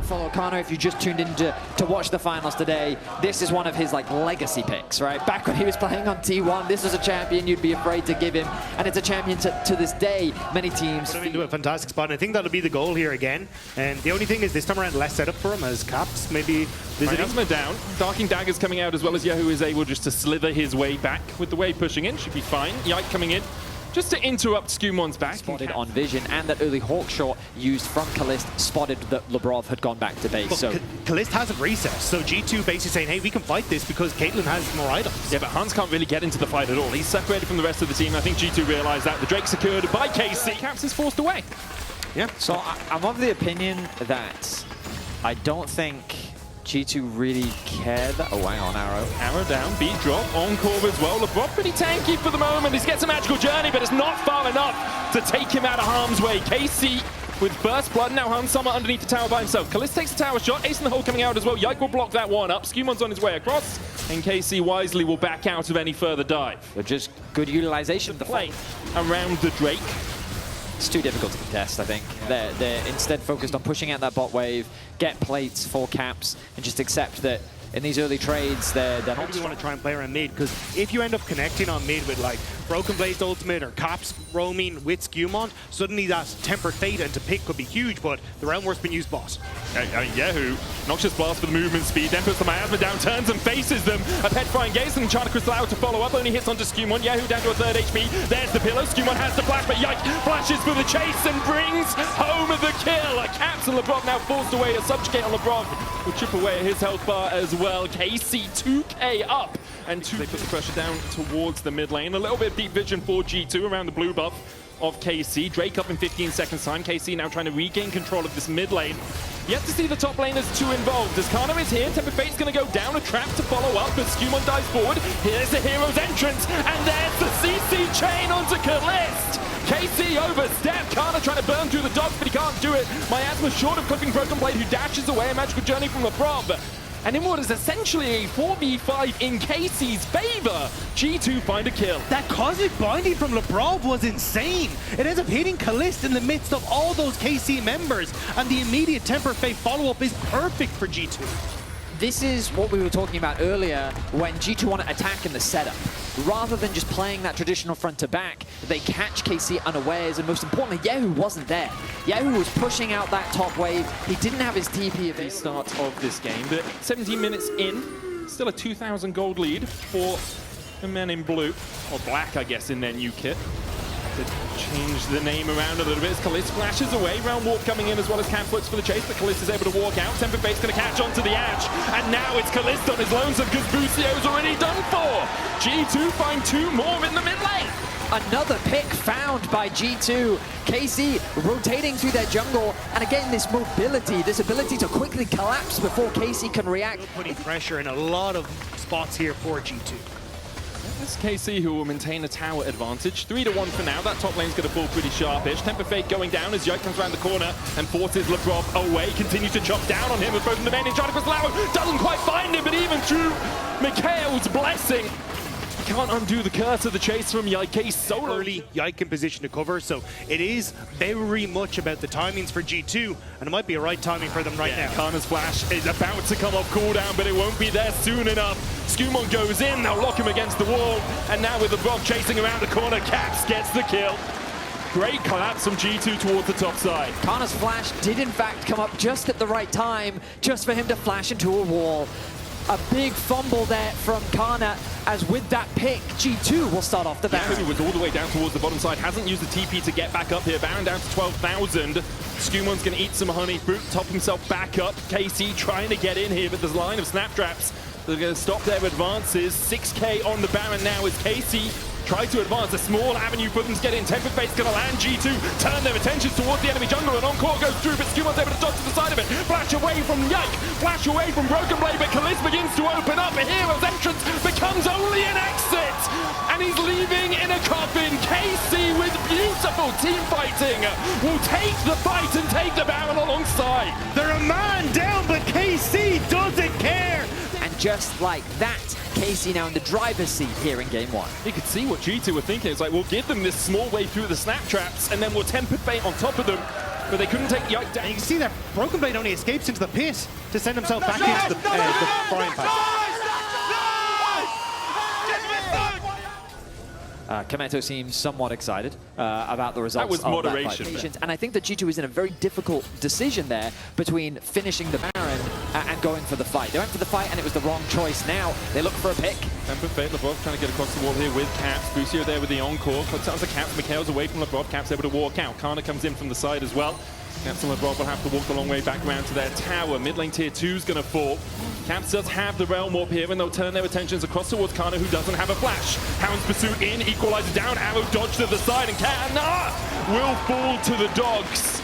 follow Kana, if you just tuned in to watch the finals today, this is one of his like legacy picks, right? Back when he was playing on T1, this was a champion you'd be afraid to give him, and it's a champion to this day. Many teams into a fantastic spot, and I think that'll be the goal here again. And the only thing is this time around less setup for him as Caps maybe visiting. Miasma down. Darking Dagger's coming out as well as Yahoo is able just to slither his way back with the wave pushing in. Should be fine. Yike coming in just to interrupt Skumon's back. Spotted on Vision, and that early Hawk shot used from Kalist spotted that Labrov had gone back to base. But so Kalist hasn't reset, so G2 basically saying, hey, we can fight this because Caitlyn has more items. Yeah, but Hans can't really get into the fight at all. He's separated from the rest of the team. I think G2 realized that. The Drake secured by KC. Caps is forced away. Yeah. So I'm of the opinion that I don't think G2 really cared. Oh, hang on, Arrow. Arrow down, beat drop, Encore as well. LeBron pretty tanky for the moment. He gets a magical journey, but it's not far enough to take him out of harm's way. KC with burst blood. Now Hans Summer underneath the tower by himself. Kalist takes the tower shot. Ace in the hole coming out as well. Yike will block that one up. Skumon's on his way across. And KC wisely will back out of any further dive. So just good utilization of the Play fight around the Drake. It's too difficult to contest, I think. They're instead focused on pushing out that bot wave, get plates for Caps, and just accept that in these early trades, they're not. Maybe you want to try and play around mid, because if you end up connecting on mid with like Broken Blade's ultimate or Caps roaming with Skumon, suddenly that Tempered Fate and to pick could be huge, but the Realm Warp's been used bot. Yahoo, Noxious Blast for the movement speed, then puts the Miasma down, turns and faces them. A Petrifying Gaze and Enchanted Crystal out to follow up, only hits onto Skumon. Yahoo down to a 3rd HP, there's the pillow. Skumon has the flash, but Yike flashes for the chase and brings home the kill. Caps and LeBron now forced away, a subjugate on LeBron will chip away at his health bar as well. KC 2k up, and they put the pressure down towards the mid lane. A little bit of deep vision for G2 around the blue buff of KC. Drake up in 15 seconds time. KC now trying to regain control of this mid lane. Yet to see the top laners too involved. As Kana is here, Tempered Fate's going to go down, a trap to follow up, but Skumon dives forward. Here's the hero's entrance, and there's the CC chain onto Kalist. KC overstepped. Kana trying to burn through the dogs, but he can't do it. Miasma short of clipping Broken Blade, who dashes away. A magical journey from LeBron. And in what is essentially a 4v5 in KC's favor, G2 find a kill. That cosmic binding from LeBron was insane. It ends up hitting Kalist in the midst of all those KC members, and the immediate Tempered Fate follow-up is perfect for G2. This is what we were talking about earlier when G2 want to attack in the setup. Rather than just playing that traditional front to back, they catch KC unawares, and most importantly, Yahoo wasn't there. Yahoo was pushing out that top wave. He didn't have his TP at the start of this game, but 17 minutes in, still a 2,000 gold lead for the men in blue, or black, I guess, in their new kit. To change the name around a little bit as Kalist flashes away. Realm Warp coming in as well as Camp looks for the chase, but Kalist is able to walk out. Tempered Fate's going to catch onto the Ash, and now it's Kalist on his lonesome because Bucio's already done for. G2 find 2 more in the mid lane. Another pick found by G2. KC rotating through their jungle, and again this mobility, this ability to quickly collapse before KC can react. Putting pressure in a lot of spots here for G2. It's KC who will maintain a tower advantage. 3-1 for now. That top lane's going to fall pretty sharpish. Tempered Fate going down as Yike comes around the corner and forces LeBron away. Continues to chop down on him with both the main and Enchanted Crystal doesn't quite find him, but even through Mikhail's blessing, he can't undo the curse of the chase from Yike. So early, Yike in position to cover, so it is very much about the timings for G2, and it might be a right timing for them right now. Kana's flash is about to come off cooldown, but it won't be there soon enough. Skumon goes in, they'll lock him against the wall, and now with the Brock chasing around the corner, Caps gets the kill. Great collapse from G2 towards the top side. Kana's flash did in fact come up just at the right time, just for him to flash into a wall. A big fumble there from Kana, as with that pick, G2 will start off the Baron. Yahoo was all the way down towards the bottom side, hasn't used the TP to get back up here. Baron down to 12,000. Skumon's going to eat some honey fruit, top himself back up. KC trying to get in here, but there's a line of snap traps. They're going to stop their advances. 6k on the Baron now as KC try to advance. A small avenue for them to get in. Tempered Fate's going to land. G2 turn their attentions towards the enemy jungle, and Encore goes through, but Skumon's able to dodge to the side of it. Flash away from Yike, flash away from Broken Blade, but Kalist begins to open up. A hero's entrance becomes only an exit, and he's leaving in a coffin. KC with beautiful team fighting will take the fight and take the Baron alongside. They're a man down, but KC doesn't care. And just like that, KC now in the driver's seat here in game 1. You could see what G2 were thinking. It's like, we'll give them this small way through the snap traps, and then we'll Tempered Fate on top of them. but they couldn't take Yike down. And you can see that Broken Blade only escapes into the pit to send himself back into the frying pan. Kameto seems somewhat excited about the results. That was of moderation. That fight. And I think that G2 is in a very difficult decision there between finishing the Baron and going for the fight. They went for the fight and it was the wrong choice. Now they look for a pick. Temper Fate, Labrov trying to get across the wall here with Caps. Busio there with the encore. Cuts out the Caps. Mikhail's away from Labrov. Caps able to walk out. Kana comes in from the side as well. Caps and Labrov will have to walk the long way back around to their tower. Mid lane tier 2 is going to fall. Caps does have the Realm Warp here, and they'll turn their attentions across towards Kana, who doesn't have a flash. Hound's Pursuit in, Equalizer down, Arrow dodge to the side, and Kana will fall to the dogs.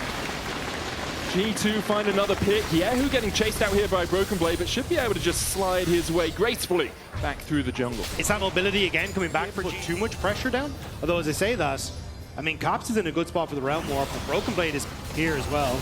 G2 find another pick. Yehu getting chased out here by Broken Blade, but should be able to just slide his way gracefully back through the jungle. It's that mobility again coming back for too much pressure down. Although, as I say that, I mean, Cops is in a good spot for the Realm Warp, but Broken Blade is here as well.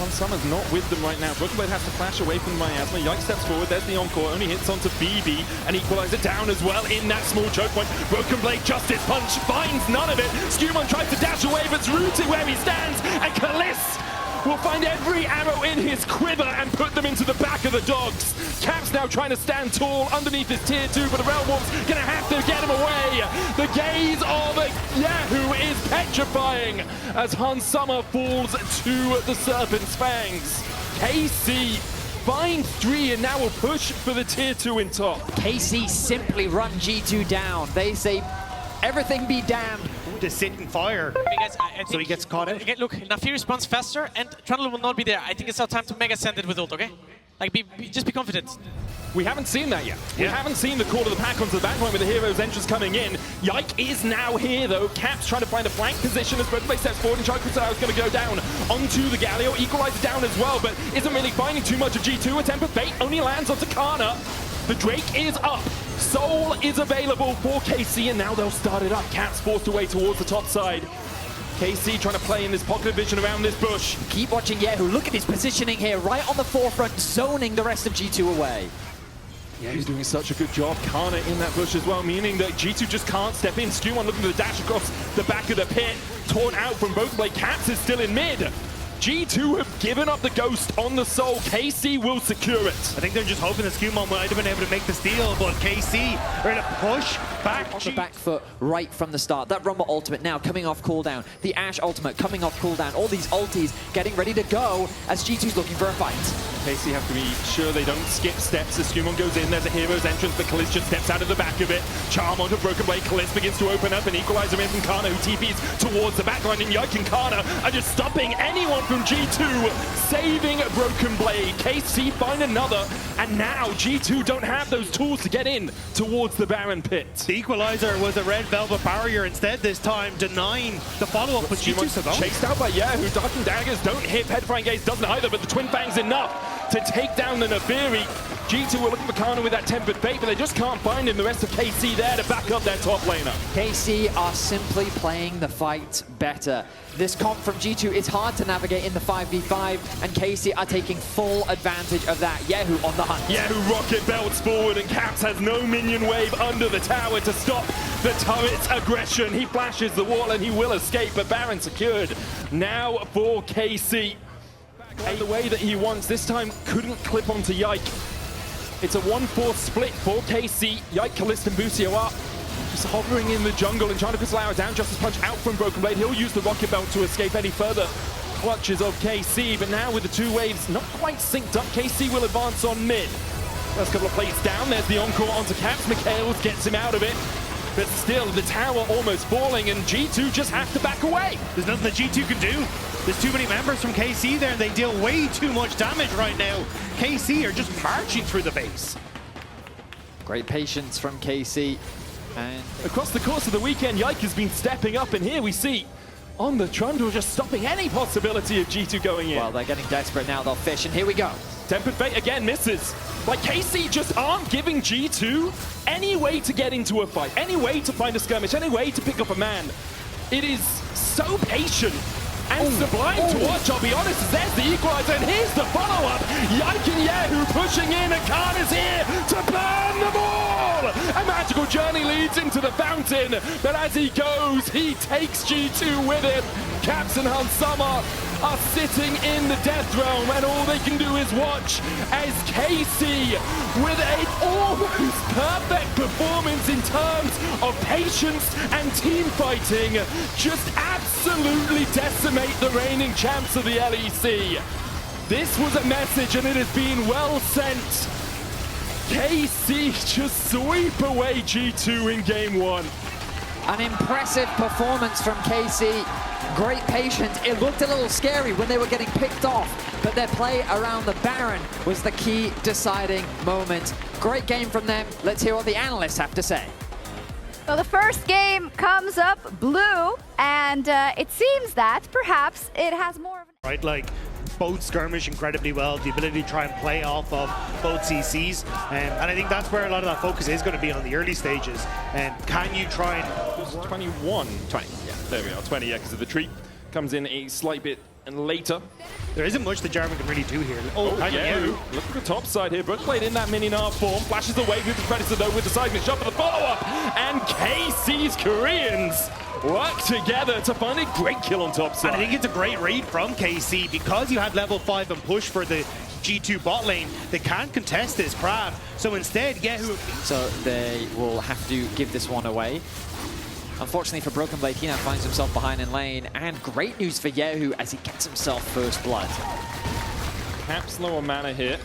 Summer's not with them right now. Broken Blade has to flash away from the Miasma. Yike steps forward, there's the encore, only hits onto BB, and Equalizer down as well in that small choke point. Broken Blade Justice Punch finds none of it. Skewmon tries to dash away, but it's rooted where he stands, and Kaliss will find every arrow in his quiver and put them into the back of the dogs. Caps now trying to stand tall underneath his tier 2, but the Realm Warp's gonna have to get him away. The gaze of Yahoo is petrifying as Hans Summer falls to the Serpent's Fangs. KC find 3 and now will push for the tier 2 in top. KC simply run G2 down. They say, everything be damned. To sit and fire. Guys, I think So he gets caught in. Look, Nafi responds faster, and Trundle will not be there. I think it's our time to mega send it with ult, okay? Like, just be confident. We haven't seen that yet. We haven't seen the call of the pack onto the back line with the hero's entrance coming in. Yike is now here, though. Caps trying to find a flank position as Broken Blade steps forward, and Chakra is going to go down onto the Galio. Equalizer down as well, but isn't really finding too much of G2. A Temper Fate only lands onto Kana. The Drake is up. Soul is available for KC, and now they'll start it up. Caps forced away towards the top side. KC trying to play in this pocket of vision around this bush. Keep watching Yehu. Look at his positioning here, right on the forefront, zoning the rest of G2 away. Yeah, he's doing such a good job. Kana in that bush as well, meaning that G2 just can't step in. Skew1 looking for the dash across the back of the pit. Torn out from Broken Blade. Caps is still in mid. G2 have given up the ghost on the Soul. KC will secure it. I think they're just hoping that Skewmon might have been able to make the steal, but KC are in a push back. On the back foot right from the start. That Rumble ultimate now coming off cooldown. The Ashe ultimate coming off cooldown. All these ultis getting ready to go as G2's looking for a fight. KC have to be sure they don't skip steps as Skewmon goes in. There's a hero's entrance, but Kaliss just steps out of the back of it. Charm onto Broken Blade. Kaliss begins to open up, and Equalizer in from Kana, who TPs towards the backline, and Yike and Kana are just stopping anyone from G2, saving Broken Blade. KC find another, and now G2 don't have those tools to get in towards the Baron pit. The Equalizer was a red velvet barrier instead this time, denying the follow-up, but G2 survived. Chased out by Yahoo. Dark and Daggers don't hit. Petrifying Gaze doesn't either, but the Twin Fangs enough to take down the Neferi. G2 were looking for Kana with that Tempered Fate, but they just can't find him. The rest of KC there to back up their top laner. KC are simply playing the fight better. This comp from G2 is hard to navigate in the 5v5, and KC are taking full advantage of that. Yehu on the hunt. Yehu rocket belts forward, and Caps has no minion wave under the tower to stop the turret's aggression. He flashes the wall and he will escape, but Baron secured. Now for KC. The way that he wants, this time couldn't clip onto Yike. It's a 1-4 split for KC. Yike, Kaliss, and Busio up. Just hovering in the jungle and trying to pistol down. Justice Punch out from Broken Blade. He'll use the rocket belt to escape any further clutches of KC, but now with the two waves not quite synced up, KC will advance on mid. First couple of plates down, there's the encore onto Caps. Mikhails gets him out of it, but still the tower almost falling, and G2 just have to back away. There's nothing that G2 can do. There's too many members from KC there, and they deal way too much damage right now. KC are just marching through the base. Great patience from KC. And across the course of the weekend, Yike has been stepping up, and here we see on the Trundle just stopping any possibility of G2 going in. Well, they're getting desperate now. They'll fish, and here we go. Tempered Fate again misses. Like, KC just aren't giving G2 any way to get into a fight, any way to find a skirmish, any way to pick up a man. It is so patient And Sublime to watch, I'll be honest, as there's the equalizer, and here's the follow-up. Yike and Yahoo pushing in, and Kana's here to burn them all! A magical journey leads into the fountain, but as he goes, he takes G2 with him. Caps and Hansama are sitting in the death realm, and all they can do is watch as Casey, with an almost perfect performance in terms of patience and team fighting, just absolutely decimate the reigning champs of the LEC. This was a message, and it has been well sent. KC just sweep away G2 in game 1. An impressive performance from KC. Great patience. It looked a little scary when they were getting picked off, but their play around the Baron was the key deciding moment. Great game from them. Let's hear what the analysts have to say. Well, the first game comes up blue, and it seems that perhaps it has more of an... Right, like, both skirmish incredibly well, the ability to try and play off of both CCs, and I think that's where a lot of that focus is going to be on the early stages. And can you try and... 21, 20, yeah, there we are, 20, yeah, because of the treat. Comes in a slight bit and later. There isn't much the Jarvan can really do here. Yeah, look at the top side here. Brookblade in that mini-narf form, flashes away with the Predator though with the seismic shot for the follow-up, and KC's Koreans work together to find a great kill on top side. And I think it's a great read from KC because you had level 5 and push for the G2 bot lane. They can't contest this crab, so instead, Yahoo... So they will have to give this one away. Unfortunately for Broken Blade, he now finds himself behind in lane, and great news for Yahoo as he gets himself first blood. Caps low on mana here.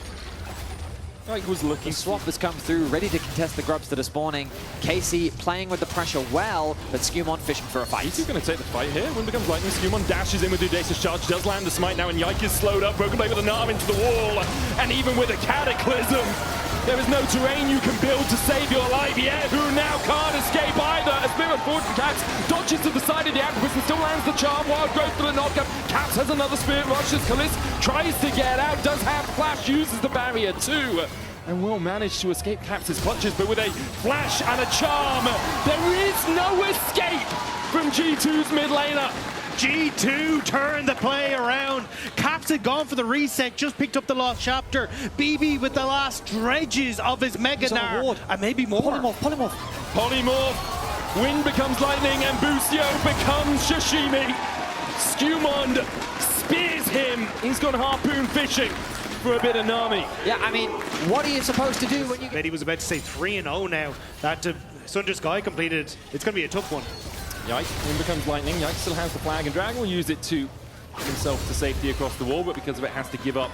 Like was looking. The swap has come through, ready to contest the grubs that are spawning. KC playing with the pressure well, but Skumon fishing for a fight. He's going to take the fight here. When it becomes lightning, Skumon dashes in with Vedius charge, does land the smite now, and Yike is slowed up. Broken Blade with an arm into the wall, and even with a cataclysm, there is no terrain you can build to save your life. Yahoo now can't escape either. A Spirit forward from Caps dodges to the side of the Aquabus and still lands the charm. Wild growth for the knockup. Caps has another Spirit rush as Kalis tries to get out, does have flash, uses the barrier too, and will manage to escape Caps' clutches, but with a flash and a charm, there is no escape from G2's mid laner. G2 turned the play around. Caps had gone for the reset, just picked up the lost chapter. BB with the last dredges of his Mega Nar. And maybe more. Polymorph. Wind becomes lightning and Busio becomes Sashimi. Skumond spears him. He's gone harpoon fishing for a bit of Nami. Yeah, I mean, what are you supposed to do when you... He was about to say 3-0 now. That Sunder Sky completed. It's going to be a tough one. Yike, Wind becomes lightning. Yike still has the flag, and Dragon will use it to get himself to safety across the wall, but because of it has to give up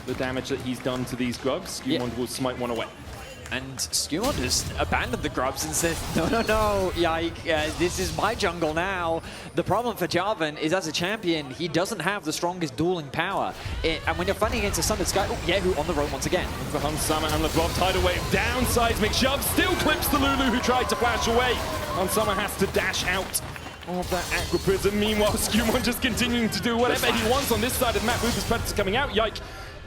the damage that he's done to these grubs. Skumond will smite one away. And Skumon just abandoned the grubs and says, no, Yike, this is my jungle now. The problem for Jarvan is, as a champion, he doesn't have the strongest dueling power. And when you're fighting against a Sundered Sky, Yahoo on the roam once again. For Hansama and LeBron, tidal wave down, seismic shove, still clips the Lulu who tried to flash away. Hansama has to dash out of that Aqua Prism. Meanwhile, Skumon just continuing to do whatever he wants on this side of the map. Rufus Predator's coming out. Yike,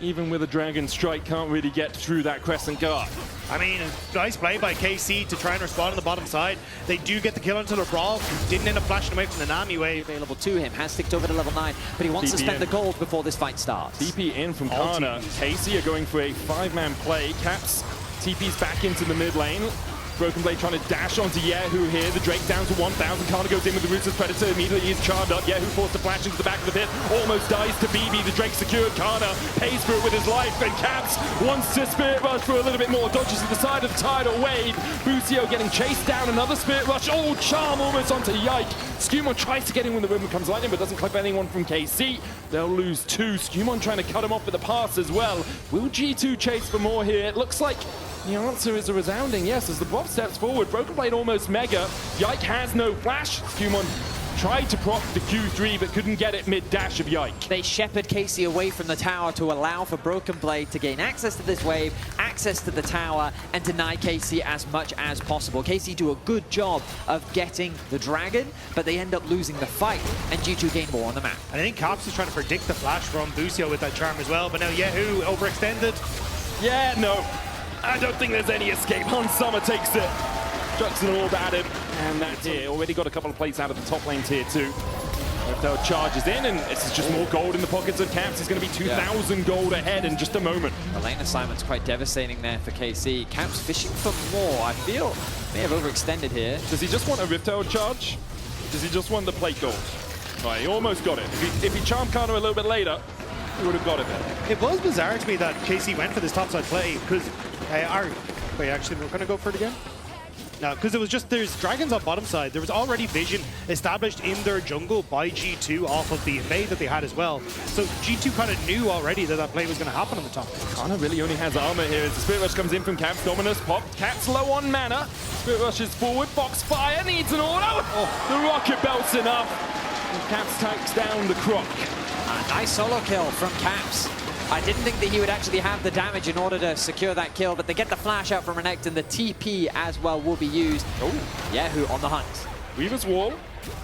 even with a Dragon Strike, can't really get through that Crescent Guard. I mean, nice play by KC to try and respond on the bottom side. They do get the kill onto the Brawl. Didn't end up flashing away from the Nami wave. Available to him, has ticked over to level 9, but he wants to spend the gold before this fight starts. TP in from Kana. KC are going for a 5-man play. Caps TP's back into the mid lane. Broken Blade trying to dash onto Yahoo here. The Drake down to 1,000. Kana goes in with the Ruthless Predator. Immediately he's charged up. Yahoo forced to flash into the back of the pit. Almost dies to BB. The Drake secured. Kana pays for it with his life. And Caps wants to Spirit Rush for a little bit more. Dodges to the side of the tidal wave. Busio getting chased down. Another Spirit Rush. Oh, charm almost onto Yike. Skumon tries to get in when the room becomes lightning, but doesn't clip anyone from KC. They'll lose 2. Skumon trying to cut him off with the pass as well. Will G2 chase for more here? It looks like the answer is a resounding yes as the Bob steps forward. Broken Blade almost mega. Yike has no flash. Skumon tried to proc the Q3 but couldn't get it mid-dash of Yike. They shepherd Casey away from the tower to allow for Broken Blade to gain access to this wave, access to the tower, and deny Casey as much as possible. Casey do a good job of getting the dragon, but they end up losing the fight, and G2 gain more on the map. And I think Caps is trying to predict the flash from Busio with that charm as well, but now Yahoo overextended. Yeah, no. I don't think there's any escape. Hansama takes it. Chucks an orb at him. And that's it. Already got a couple of plays out of the top lane tier 2. Rifteld charges in, and this is just more gold in the pockets of Caps. He's going to be 2,000 gold ahead in just a moment. The lane assignment's quite devastating there for KC. Caps fishing for more. I feel may have overextended here. Does he just want a Rifteld charge? Does he just want the plate gold? Right, he almost got it. If he charmed Kano a little bit later, he would have got it there. It was bizarre to me that KC went for this topside play because wait, actually, we're going to go for it again? No, because it was just, there's dragons on bottom side. There was already vision established in their jungle by G2 off of the invade that they had as well. So G2 kind of knew already that that play was going to happen on the top. Kana really only has armor here as the Spirit Rush comes in from Caps. Dominus popped. Caps low on mana. Spirit Rush is forward. Foxfire needs an auto. Oh, the rocket belt's enough. And Caps takes down the Croc. A nice solo kill from Caps. I didn't think that he would actually have the damage in order to secure that kill, but they get the flash out from Renekton, and the TP as well will be used. Oh, Yahoo on the hunt. Weaver's wall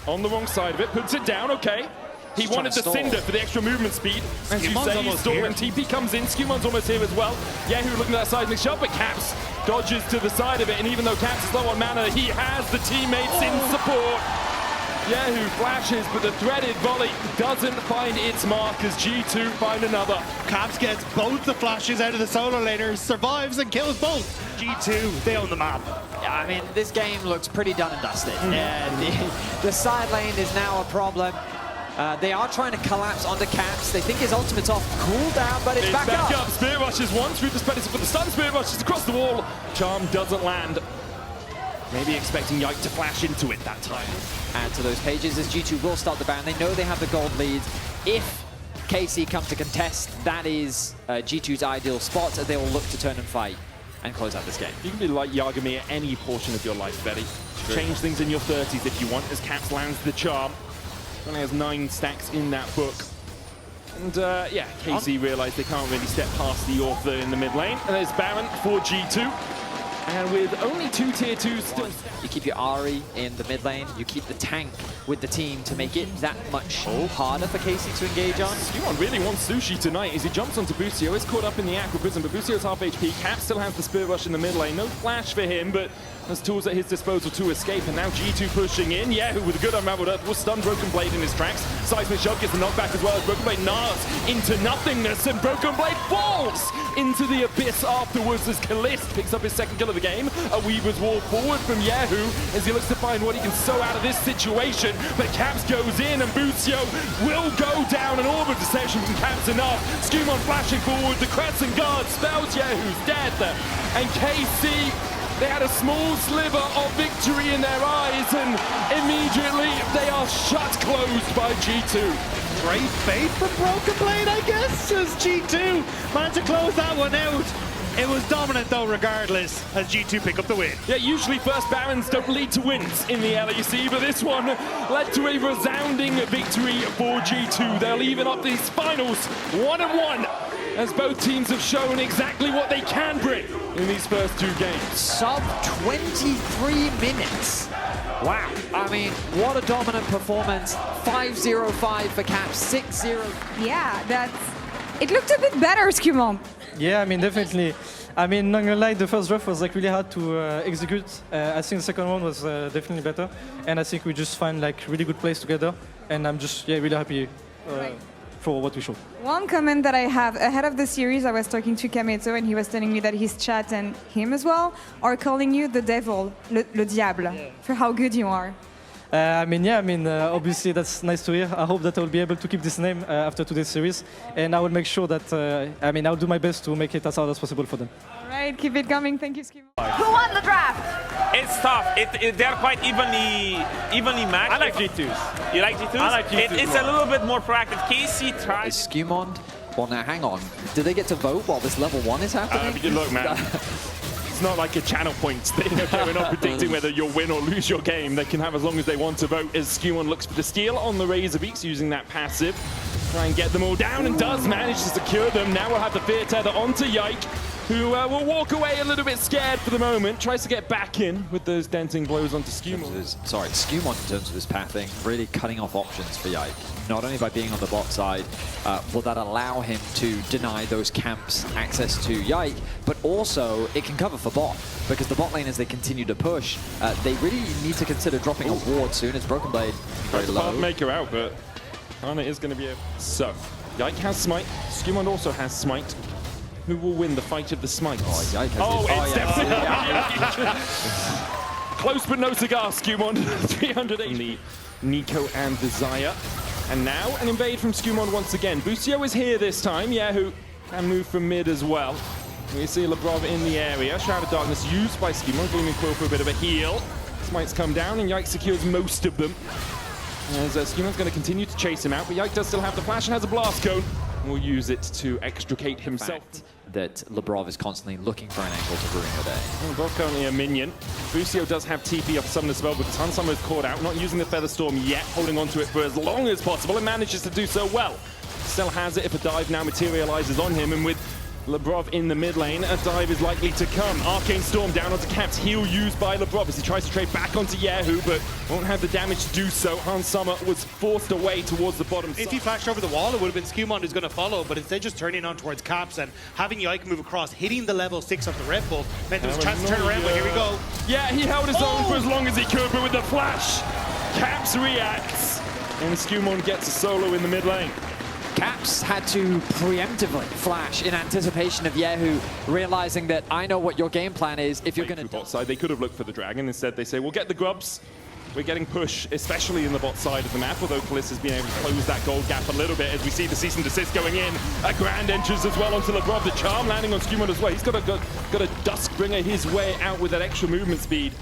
on the wrong side of it, puts it down, okay. He wanted the Cinder for the extra movement speed. As you say, he's stalling. TP comes in, Skumon's almost here as well. Yahoo looking at that seismic shot, but Caps dodges to the side of it, and even though Caps is low on mana, he has the teammates in support. Yahoo flashes, but the threaded volley doesn't find its mark as G2 find another. Caps gets both the flashes out of the solo laner, survives and kills both. G2, they own the map. Yeah, I mean, this game looks pretty done and dusted. The side lane is now a problem. They are trying to collapse onto Caps. They think his ultimate's off cooldown, but it's back up. Spirit Rushes one through the Predator for the stun. Spirit Rushes across the wall. Charm doesn't land. Maybe expecting Yike to flash into it that time. Add to those pages as G2 will start the Baron. They know they have the gold lead. If KC come to contest, that is G2's ideal spot, as they will look to turn and fight and close out this game. You can be like Yagami at any portion of your life, Betty. Change things in your 30s if you want, as Caps lands the charm. Only has 9 stacks in that book. And yeah, KC realised they can't really step past the author in the mid lane. And there's Baron for G2. And with only 2 tier 2s still... You keep your Ahri in the mid lane, you keep the tank with the team to make it that much harder for KC to engage on. Skumon really wants Sushi tonight as he jumps onto Busio. He's caught up in the Aqua Prison, but Busio's half HP. Cap still has the Spirit Rush in the mid lane. No flash for him, but there's tools at his disposal to escape. And now G2 pushing in. Yahoo with a good unraveled earth will stun Broken Blade in his tracks. Seismic Shot gets the knockback as well as Broken Blade nards into nothingness, and Broken Blade falls into the abyss afterwards as Kalist picks up his second kill of the game. A Weaver's Wall forward from Yahoo as he looks to find what he can sew out of this situation. But Caps goes in and Busio will go down. An Orb of Deception from Caps enough. Skumon flashing forward. The Crescent Guard spells Yahoo's dead. And KC, they had a small sliver of victory in their eyes, and immediately they are shut closed by G2. Great bait for Broken Blade, I guess, as G2 managed to close that one out. It was dominant though regardless, as G2 pick up the win. Yeah, usually first Barons don't lead to wins in the LEC, but this one led to a resounding victory for G2. They'll even up these finals 1-1, as both teams have shown exactly what they can bring in these first 2 games. Sub 23 minutes. Wow. I mean, what a dominant performance. 5-0-5 for Caps, 6-0. Yeah, it looked a bit better, Skumon. Yeah, I mean, definitely. I mean, not gonna lie, the first draft was like really hard to execute. I think the second one was definitely better, and I think we just find like really good plays together. And I'm just really happy for what we showed. One comment that I have ahead of the series, I was talking to Kameto, and he was telling me that his chat and him as well are calling you the devil, le diable, for how good you are. Obviously that's nice to hear. I hope that I will be able to keep this name after today's series, and I will make sure that, I'll do my best to make it as hard as possible for them. All right, keep it coming. Thank you, Skumon. Who won the draft? It's tough. They're quite evenly matched. I like G2s. You like G2s? I like G2s. It's a little bit more proactive. KC tries. Is Skumon? Well, now hang on. Do they get to vote while this level 1 is happening? Look, man. It's not like a channel points thing. Okay, we're not predicting whether you'll win or lose your game. They can have as long as they want to vote, as Skumon looks for the steal on the Razor Beaks using that passive. Try and get them all down, and does manage to secure them. Now we'll have the Fear Tether onto Yike, who will walk away a little bit scared for the moment. Tries to get back in with those denting blows onto Skumon. Skumon in terms of his pathing, really cutting off options for Yike. Not only by being on the bot side, will that allow him to deny those camps access to Yike, but also it can cover for bot, because the bot lane, as they continue to push, they really need to consider dropping a ward soon, as Broken Blade very low. Can't make her out, but Kana is going to be a... So, Yike has Smite. Skewmon also has Smite. Who will win the fight of the Smites? Oh, Yike has it's definitely... Close but no cigar, Skewmon. 308. The Nico and the Zaya. And now an invade from Skewmon once again. Busio is here this time. Yahoo can move from mid as well. We see Lebrov in the area. Shroud of Darkness used by Skewmon. Gleaming Quill for a bit of a heal. Smites come down and Yike secures most of them. As Skewmon's going to continue to chase him out, but Yike does still have the flash and has a blast cone. Will use it to extricate himself. That Lebrov is constantly looking for an angle to ruin the day. Lebrov currently a minion. Busio does have TP off Summoner Spell because Hansama is caught out, not using the Feather Storm yet, holding on to it for as long as possible and manages to do so well. Still has it if a dive now materializes on him, and with Lebrov in the mid lane, a dive is likely to come. Arcane Storm down onto Caps, heal used by Lebrov as he tries to trade back onto Yahoo, but won't have the damage to do so. Hansama was forced away towards the bottom side. If he flashed over the wall, it would have been Skewmon who's going to follow, but instead just turning on towards Caps and having Yike move across, hitting the level 6 of the Red Bull, meant there was a chance to turn around, but here we go. Yeah, he held his own for as long as he could, but with the flash, Caps reacts, and Skewmon gets a solo in the mid lane. Caps had to preemptively flash in anticipation of Yahoo, realizing that I know what your game plan is. If you're going to bot side, they could have looked for the dragon. Instead, they say, we'll get the grubs. We're getting push, especially in the bot side of the map, although Kalista's been able to close that gold gap a little bit as we see the cease and desist going in. A grand entrance as well onto Lebrov. The charm landing on Skewmon as well. He's got a Duskbringer his way out with that extra movement speed.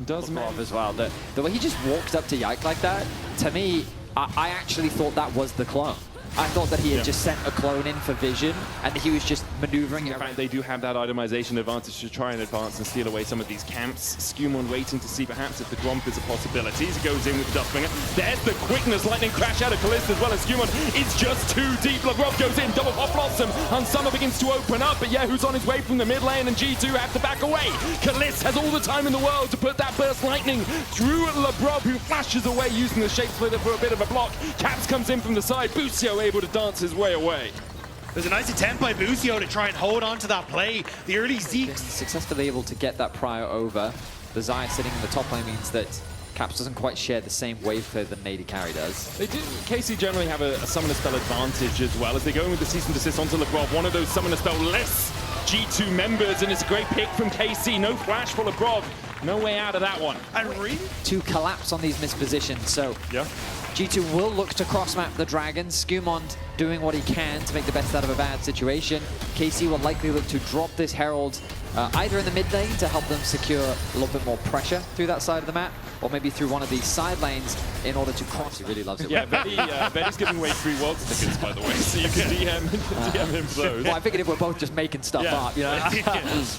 Does Lebrov as well. The way he just walked up to Yike like that, to me, I actually thought that was the clone. I thought that he had just sent a clone in for vision, and he was just maneuvering it. In fact, they do have that itemization advantage to try and advance and steal away some of these camps. Skewmon waiting to see perhaps if the Gromp is a possibility. As he goes in with the Duskbringer. There's the quickness, lightning crash out of Kalista as well as Skewmon. It's just too deep. Lebrov goes in, double pop blossom. Hansama begins to open up, but Yahoo's on his way from the mid lane, and G2 have to back away. Kalista has all the time in the world to put that burst lightning through Lebrov, who flashes away using the shape splitter for a bit of a block. Caps comes in from the side. Busio able to dance his way away. There's a nice attempt by Busio to try and hold on to that play. The early Zeke's successfully able to get that prior over. The Zaya sitting in the top lane means that Caps doesn't quite share the same wave clear that Nady Carry does. They do. KC generally have a summoner spell advantage as well as they go in with the cease and desist onto Lebrov, one of those summoner spell-less G2 members, and it's a great pick from KC. No flash for Lebrov. No way out of that one. And really? To collapse on these mispositions, so yeah. G2 will look to cross-map the Dragons. Skewmon doing what he can to make the best out of a bad situation. KC will likely look to drop this Herald either in the mid lane to help them secure a little bit more pressure through that side of the map, or maybe through one of these side lanes in order to cross. He really loves it. Yeah, Vedius giving away free Worlds tickets, by the way, so you can DM him for those. Well, I figured if we're both just making stuff up, you know.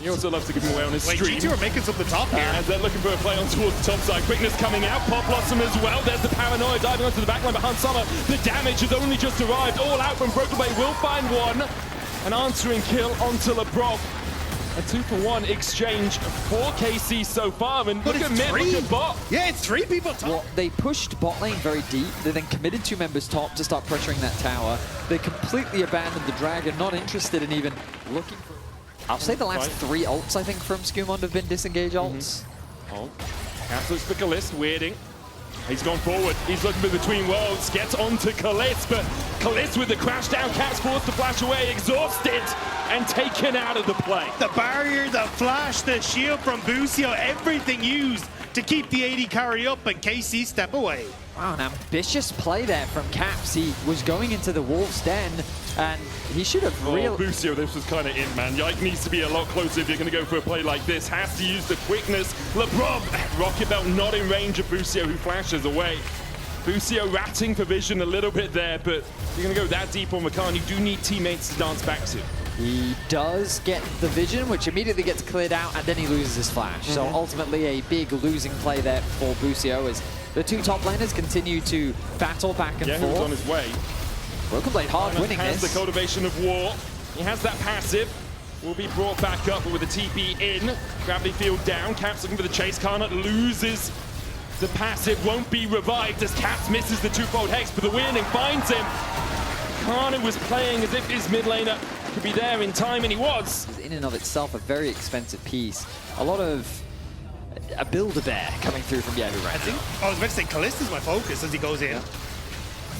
He also loves to give him away on his stream. G2 are making something top here. As they're looking for a play on towards the top side. Quickness coming out, Pop Blossom as well. There's the Paranoia diving onto the backline behind Summer. The damage has only just arrived. All out from Broken Blade will find one. An answering kill onto Lebrov. A 2-for-1 exchange for KC so far, and look at mid, look at bot. Yeah, it's 3 people top. Well, they pushed bot lane very deep. They then committed 2 members top to start pressuring that tower. They completely abandoned the Dragon, not interested in even looking for... I'll say the last 3 ults, I think, from Skewmon have been disengage ults. Oh, Caps looks for Kalist, weirding. He's gone forward. He's looking for the Between Worlds. Gets onto Kalist, but Kalist with the crash down. Caps forced to flash away, exhausted, and taken out of the play. The barrier, the flash, the shield from Busio, everything used to keep the AD carry up, and KC step away. Wow, an ambitious play there from Caps. He was going into the Wolf's Den, and he should have Busio, this was kind of in, man. Yike needs to be a lot closer if you're going to go for a play like this. Has to use the quickness. Lebrov, Rocket Belt not in range of Busio, who flashes away. Busio ratting for vision a little bit there, but if you're going to go that deep on Rakan, you do need teammates to dance back to. He does get the vision, which immediately gets cleared out, and then he loses his flash. So ultimately a big losing play there for Busio as the 2 top laners continue to battle back and forth. Who's on his way. Broken Blade hard winning has this. The cultivation of war. He has that passive. Will be brought back up, but with a TP in. Gravity field down. Caps looking for the chase. Karnot loses the passive. Won't be revived as Caps misses the 2-fold hex, but the winning finds him. Karnot was playing as if his mid laner could be there in time, and he was. In and of itself, a very expensive piece. A lot of a Build-A-Bear coming through from Yahoo right now. I was about to say Kalista's my focus as he goes in.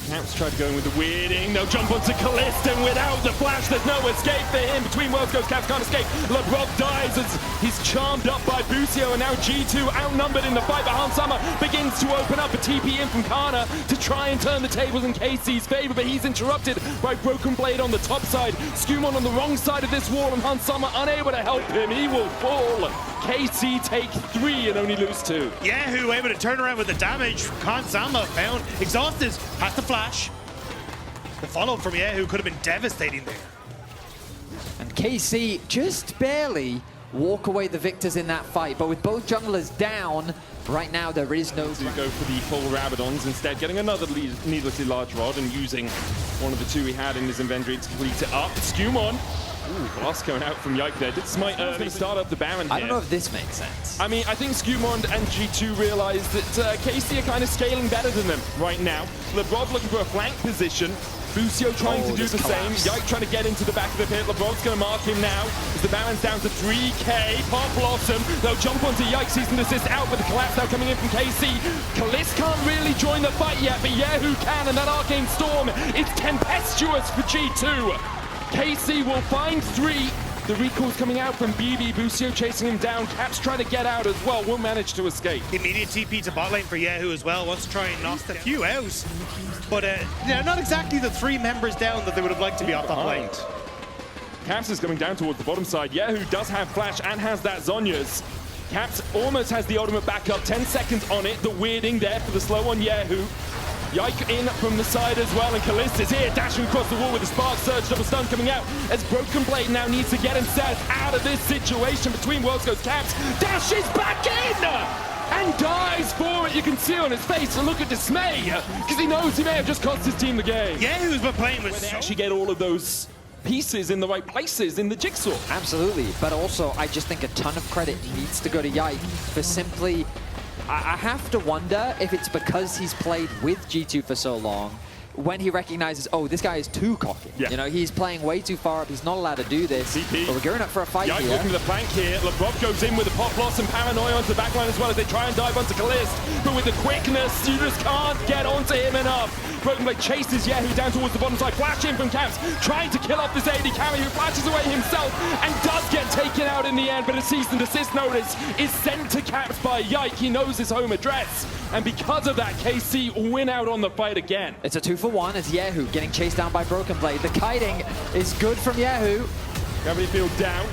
Caps tried to go in with the weirding. They'll jump onto Kalist, and without the flash, there's no escape for him. Between worlds goes, Caps can't escape. LeBrock dies as he's charmed up by Busio, and now G2 outnumbered in the fight. But Hansama begins to open up a TP in from Kana to try and turn the tables in KC's favor, but he's interrupted by Broken Blade on the top side. Skumon on the wrong side of this wall, and Hansama unable to help him. He will fall. KC take 3 and only lose 2. Yahoo able to turn around with the damage. Hansama found exhausted, has to flash. The follow from Yahoo could have been devastating there. And KC just barely walk away the victors in that fight, but with both junglers down, right now there is no... To go for the full Rabadons, instead getting another needlessly large rod and using one of the 2 he had in his inventory to complete it up. Skumon. Ooh, blast going out from Yike there. Did smite early, start up the Baron here. I don't know if this makes sense. I mean, I think Skumon and G2 realize that KC are kind of scaling better than them right now. LeBron looking for a flank position. Busio trying to do the same. Yike trying to get into the back of the pit. LeBron's going to mark him now as the Baron's down to 3k. Pop Blossom, they'll jump onto Yike. Cease and desist out with the collapse now coming in from KC. Kalist can't really join the fight yet, but Yahoo can, and that Arcane Storm is tempestuous for G2. KC will find 3. The recall's coming out from BB. Busio chasing him down. Caps trying to get out as well. Won't manage to escape. Immediate TP to bot lane for Yahoo as well. Wants to try and knock a few out. But they're not exactly the 3 members down that they would have liked to be off top lane. Caps is coming down towards the bottom side. Yahoo does have flash and has that Zhonya's. Caps almost has the ultimate backup. 10 seconds on it. The weirding there for the slow on Yahoo. Yike in from the side as well, and Kalist is here, dashing across the wall with a spark surge, double stun coming out as Broken Blade now needs to get himself out of this situation. Between worlds goes Caps, dashes back in! And dies for it. You can see on his face a look of dismay, because he knows he may have just cost his team the game. Yahoo's been playing with When they actually get all of those pieces in the right places in the jigsaw. Absolutely, but also I just think a ton of credit needs to go to Yike for simply... I have to wonder if it's because he's played with G2 for so long, when he recognizes, oh, this guy is too cocky. Yeah. You know, he's playing way too far up. He's not allowed to do this. CP. But we're gearing up for a fight Yike here. looking for the flank here. LeBron goes in with the pop loss and paranoia onto the backline as well as they try and dive onto Kalist. But with the quickness, you just can't get onto him enough. Broken Blade chases Yahoo down towards the bottom side. Flash in from Caps, trying to kill off this AD carry who flashes away himself and does get taken out in the end. But a cease and desist notice is sent to Caps by Yike. He knows his home address. And because of that, KC win out on the fight again. It's a 2-for-1 as Yahoo getting chased down by Broken Blade. The kiting is good from Yahoo. Gravity field down.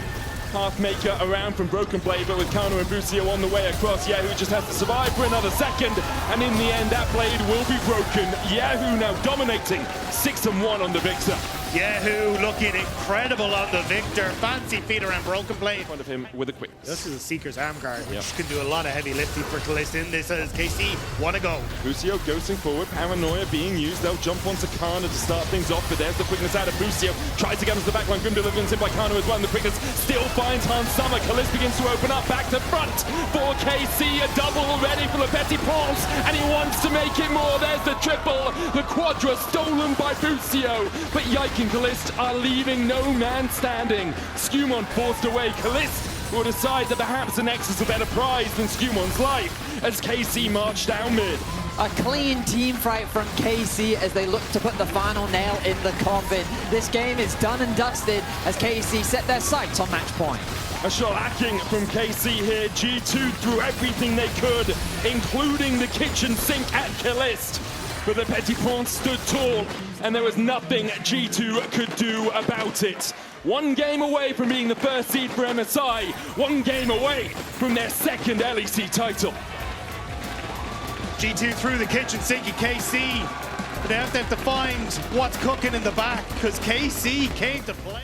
Pathmaker around from Broken Blade, but with Kano and Busio on the way across, Yahoo just has to survive for another second, and in the end, that blade will be broken. Yahoo now dominating, 6-1 on the Victor. Yahoo looking incredible on the Victor. Fancy feet around Broken Blade. In front of him with a quick. This is a Seeker's arm guard, which Yep. can do a lot of heavy lifting for Kalist in this as KC want to go. Busio ghosting forward, paranoia being used. They'll jump onto Kana to start things off, but there's the quickness out of Busio. Tries to get into the backline, Grim deliverance in by Kana as well, and the quickness still finds Hansama. Kalist begins to open up, back to front for KC. A double already for the Petit Prince, and he wants to make it more. There's the triple, the quadra stolen by Busio, but Yike and Kalist are leaving no man standing. Skumon forced away. Kalist will decide that perhaps the Nexus is a better prize than Skumon's life as KC march down mid. A clean team fight from KC as they look to put the final nail in the coffin. This game is done and dusted as KC set their sights on match point. A shellacking from KC here. G2 threw everything they could, including the kitchen sink at Kalist. But the Petit Prince stood tall, and there was nothing G2 could do about it. One game away from being the first seed for MSI, one game away from their second LEC title. G2 through the kitchen sink at KC. But they have to find what's cooking in the back because KC came to play.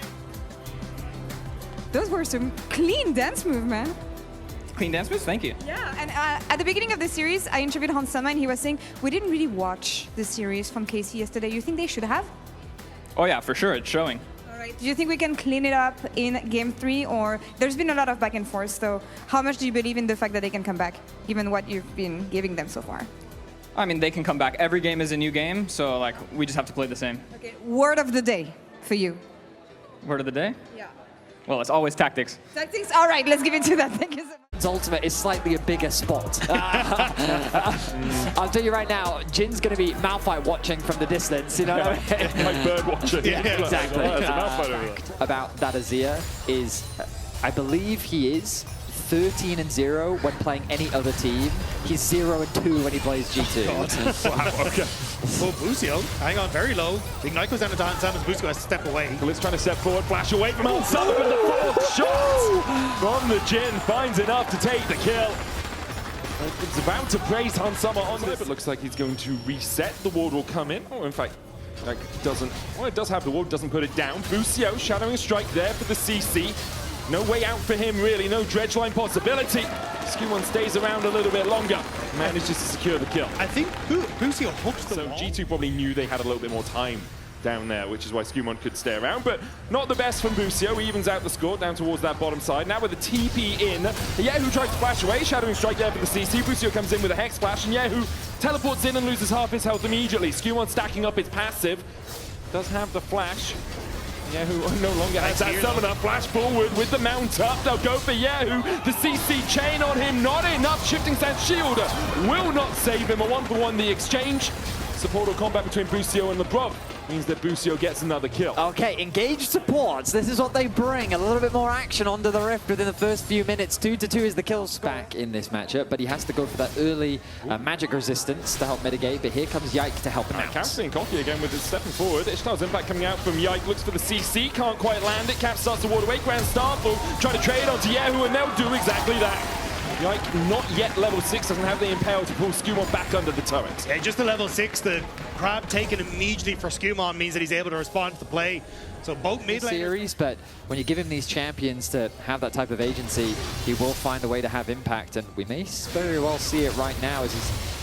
Those were some clean dance moves, man. Clean dance moves, thank you. Yeah, and at the beginning of the series, I interviewed Hansama, and he was saying, we didn't really watch the series from KC yesterday. You think they should have? Oh yeah, for sure, it's showing. All right. Do you think we can clean it up in Game 3, or there's been a lot of back and forth, so how much do you believe in the fact that they can come back, given what you've been giving them so far? I mean, they can come back. Every game is a new game, so like we just have to play the same. Okay, word of the day for you. Word of the day? Yeah. Well, it's always tactics. Tactics? All right, let's give it to that. Thank you so much. His ultimate is slightly a bigger spot. I'll tell you right now, Jin's going to be Malphite watching from the distance, you know what I mean? Like bird watching. Yeah, exactly. There's a Malphite over there. About that Azir is, I believe he is 13-0 when playing any other team. He's 0-2 when he plays G2. Wow, okay. Well, Busio, hang on, very low. Ignite goes down to Don Samus. Busio has to step away. Let's try to step forward, flash away from Al Sullivan. The fourth shot from the Jin finds enough to take the kill. It's about to praise Hansama on it, but looks like he's going to reset. The ward will come in. Oh, in fact, like doesn't. Well, it does have the ward, doesn't put it down. Busio shadowing strike there for the CC. No way out for him, really. No dredge line possibility. Skewmon stays around a little bit longer. Manages to secure the kill. I think Busio hooks the So wall. G2 probably knew they had a little bit more time down there, which is why Skewmon could stay around, but not the best from Busio. He evens out the score down towards that bottom side. Now with the TP in, Yahoo tries to flash away, shadowing strike there for the CC. Busio comes in with a Hex Flash, and Yahoo teleports in and loses half his health immediately. Skewmon stacking up his passive. Does have the flash. Yahoo no longer has that summoner. Flash forward with the mount up. They'll go for Yahoo. The CC chain on him. Not enough. Shifting Sand Shield will not save him. A 1-for-1 the exchange. Support or combat between Busio and LeBron means that Busio gets another kill. Okay, engaged supports. This is what they bring. A little bit more action onto the Rift within the first few minutes. 2-2 is the kill back in this matchup, but he has to go for that early magic resistance to help mitigate. But here comes Yike to help him out. Cap's being cocky again with his stepping forward. Ishtar's impact coming out from Yike. Looks for the CC. Can't quite land it. Cap starts to ward away. Grand Starfall trying to trade onto Yahoo, and they'll do exactly that. Yike, not yet level 6, doesn't have the Impale to pull Skewmon back under the turret. Yeah, just a level 6. The crab taken immediately for Skewmon means that he's able to respond to the play. So both mid series, but when you give him these champions to have that type of agency, he will find a way to have impact, and we may very well see it right now as he's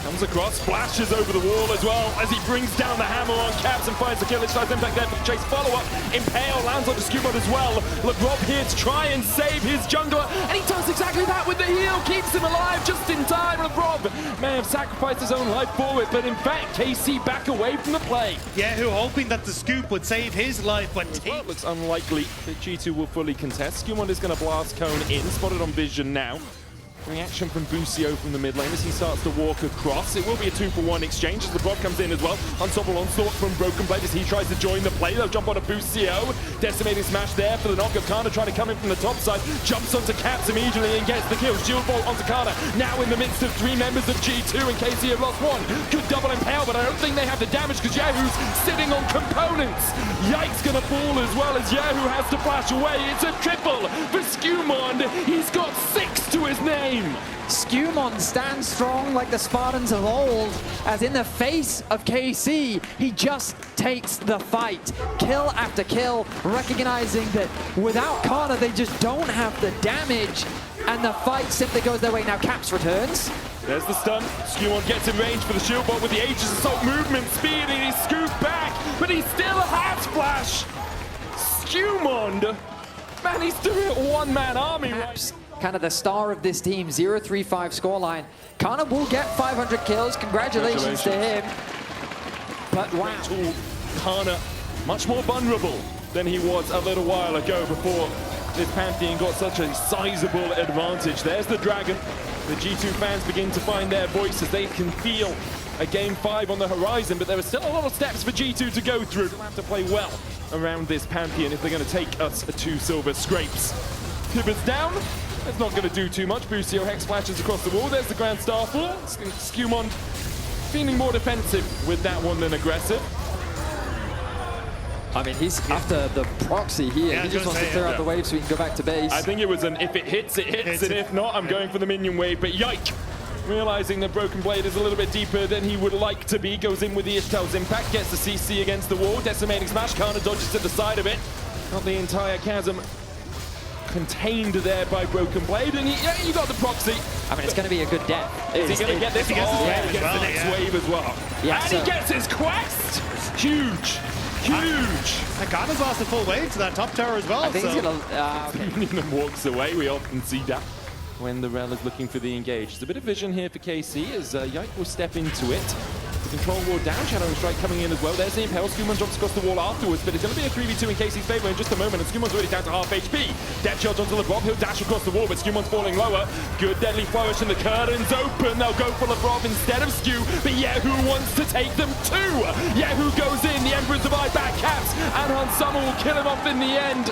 comes across, splashes over the wall as well as he brings down the hammer on Caps and finds the kill. It's nice impact there for the chase follow-up. Impale lands on the Skewmon as well. LeBron here to try and save his jungler, and he does exactly that with the heal. Keeps him alive just in time. LeBron may have sacrificed his own life for it, but in fact, KC back away from the play. Yahoo hoping that the scoop would save his life, but well, it looks unlikely that G2 will fully contest. Skewmon is going to blast Cone in, spotted on Vision now. Reaction from Busio from the mid lane as he starts to walk across. It will be a 2-for-1 exchange as the Broad comes in as well. Unstoppable onslaught from Broken Blade as he tries to join the play. They'll jump onto Busio. Decimating smash there for the knock of Kana trying to come in from the top side. Jumps onto Caps immediately and gets the kill. Shield bolt onto Kana. Now in the midst of 3 members of G2 and KC have lost 1. Could double Impale, but I don't think they have the damage because Yahoo's sitting on components. Yike's gonna fall as well as Yahoo has to flash away. It's a triple for Skewmon. He's got 6 to his name. Skewmon stands strong like the Spartans of old, as in the face of KC, he just takes the fight. Kill after kill, recognizing that without Kana, they just don't have the damage, and the fight simply goes their way. Now Caps returns. There's the stun. Skewmon gets in range for the shield bot with the Aegis Assault movement speed, and he's scooped back, but he still has flash. Skewmon, man, he's doing a one-man army. Caps, kind of the star of this team, 0-3-5 scoreline. Kana will get 500 kills. Congratulations to him. But wow. Kana much more vulnerable than he was a little while ago before this Pantheon got such a sizable advantage. There's the Dragon. The G2 fans begin to find their voice as they can feel a Game 5 on the horizon, but there are still a lot of steps for G2 to go through. They'll have to play well around this Pantheon if they're going to take us 2 silver scrapes. Pivots down. That's not going to do too much. Busio Hex flashes across the wall. There's the Grand Starfall. Skewmon feeling more defensive with that one than aggressive. I mean, he's after the proxy here. Yeah, he just wants to clear out the wave so he can go back to base. I think it was an if it hits, it hits, and if not, I'm going for the minion wave. But Yike, realizing that Broken Blade is a little bit deeper than he would like to be, goes in with the Ishtal's impact, gets the CC against the wall, decimating smash. Kana dodges to the side of it. Not the entire chasm contained there by Broken Blade, and you got the proxy. I mean, it's going to be a good death. Is he going to get this? He gets the next wave as well. Yeah, and he gets his quest! Huge! Huge! And Kana's lost a full wave to that top tower as well. I think he's going to... Minion walks away. We often see that when the Rel is looking for the engage. There's a bit of vision here for KC as Yike will step into it. The control ward down, Shadowing Strike coming in as well. There's the Impale. Skumon jumps across the wall afterwards, but it's going to be a 3v2 in KC's favor in just a moment, and Skumon's already down to half HP. Depth charge onto LeBron. He'll dash across the wall, but Skumon's falling lower. Good deadly flourish, and the curtains open. They'll go for LeBron instead of Skew, but Yahoo wants to take them too. Yahoo goes in. The Emperor's Divide back caps, and Hansama will kill him off in the end.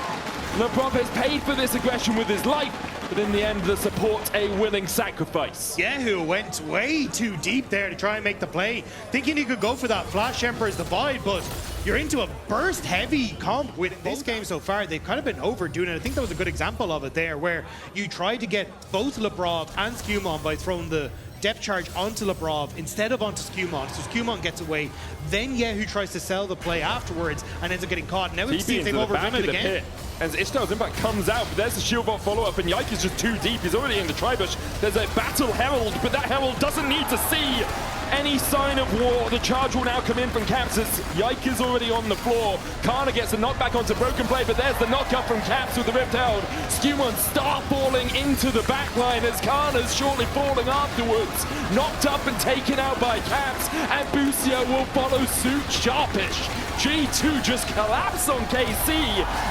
LeBron has paid for this aggression with his life, but in the end, the support a willing sacrifice. Yahoo went way too deep there to try and make the play, thinking he could go for that Flash Emperor's Divide, but you're into a burst-heavy comp with this game so far. They've kind of been overdoing it. I think that was a good example of it there, where you tried to get both Lebrov and Skumon by throwing the depth charge onto Lebrov instead of onto Skumon, so Skumon gets away. Then Yahoo tries to sell the play afterwards and ends up getting caught. Now it seems they've overdone it again. As Ishtar's impact comes out, but there's the shield vault follow-up, and Yike is just too deep. He's already in the Tribush. There's a Battle Herald, but that Herald doesn't need to see any sign of war. The charge will now come in from Caps as Yike is already on the floor. Kana gets a knockback onto Broken Blade, but there's the knockup from Caps with the Rift Herald. Skumon start falling into the backline as Kana's shortly falling afterwards. Knocked up and taken out by Caps, and Busio will follow suit sharpish. G2 just collapse on KC,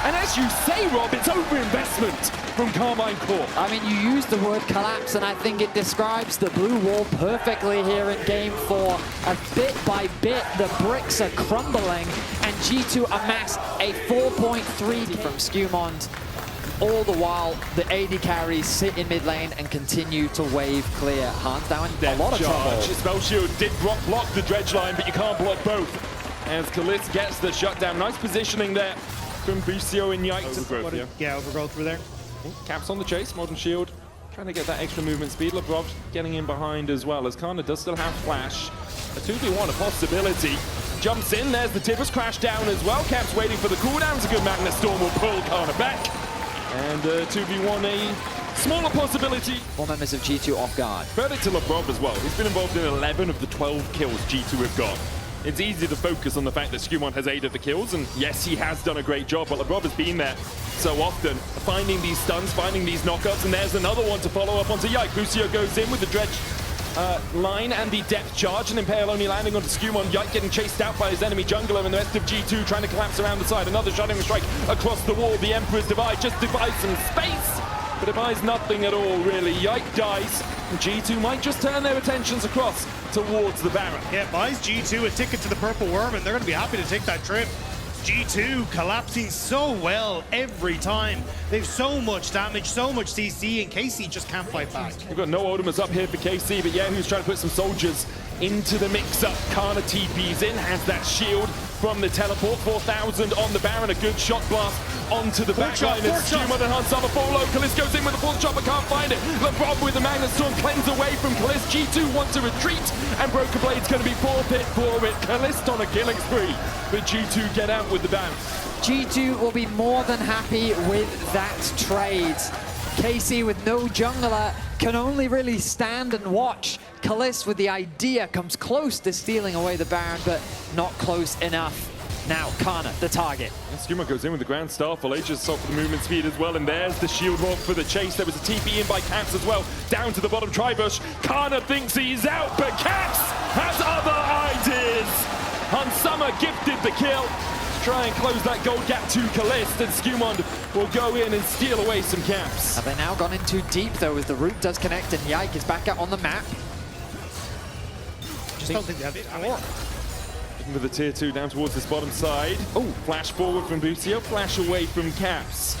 and as you say, Rob, it's overinvestment from Karmine Corp. I mean, you used the word collapse, and I think it describes the blue wall perfectly here in Game 4. A bit by bit, the bricks are crumbling, and G2 amass a 4.3 from Skumon. All the while, the AD carries sit in mid lane and continue to wave clear. Hans now in a lot of trouble. Spell Shield did block the dredge line, but you can't block both. As Kalis gets the shutdown. Nice positioning there from Busio and Yike. Overgrowth, yeah, overgrowth through there. Caps on the chase, Modern Shield. Trying to get that extra movement speed. Lebrov getting in behind as well, as Kana does still have Flash. A 2v1, a possibility. Jumps in, there's the Tibbers crash down as well. Caps waiting for the cooldown. It's a good Magnet Storm will pull Kana back. And 2v1, a smaller possibility. All members of G2 off guard. Credit to Lebrov as well. He's been involved in 11 of the 12 kills G2 have got. It's easy to focus on the fact that Skumon has aided the kills, and yes, he has done a great job, but Lebrov has been there so often, finding these stuns, finding these knockups, and there's another one to follow up onto Yike. Busio goes in with the dredge line and the depth charge, and Impale only landing onto Skumon. Yike getting chased out by his enemy jungler, and the rest of G2 trying to collapse around the side. Another Shadowing Strike across the wall. The Emperor's Divide just divides some space, but it buys nothing at all, really. Yike dies, and G2 might just turn their attentions across towards the Baron. Yeah, buys G2 a ticket to the Purple Worm, and they're going to be happy to take that trip. G2 collapsing so well every time. They've so much damage, so much CC, and KC just can't fight back. We've got no Ultimates up here for KC, but Yahoo's trying to put some soldiers into the mix-up. Kana TP's in, has that shield from the teleport. 4,000 on the Baron, a good shot blast onto the backline. Skumon and Hansama fall low. Kalis goes in with the fourth shot, but can't find it. LeBron with the Magnet Storm cleanse away from Kalis. G2 wants to retreat, and Broken Blade's going to be forfeit for it. Kalis on a killing spree, but G2 get out with the bounce. G2 will be more than happy with that trade. KC with no jungler can only really stand and watch. Kalis with the idea comes close to stealing away the Baron, but not close enough. Now Kana, the target. Skumon goes in with the Grand Starfall. Aegis assault for the movement speed as well, and there's the shield walk for the chase. There was a TP in by Caps as well, down to the bottom Tribush. Kana thinks he's out, but Caps has other ideas. Hansama gifted the kill. Try and close that gold gap to Kalist, and Skumon will go in and steal away some Caps. Have they now gone in too deep though, as the route does connect, and Yike is back out on the map. Just don't think they have it. Looking for the tier 2 down towards this bottom side. Oh, flash forward from Busio, flash away from Caps.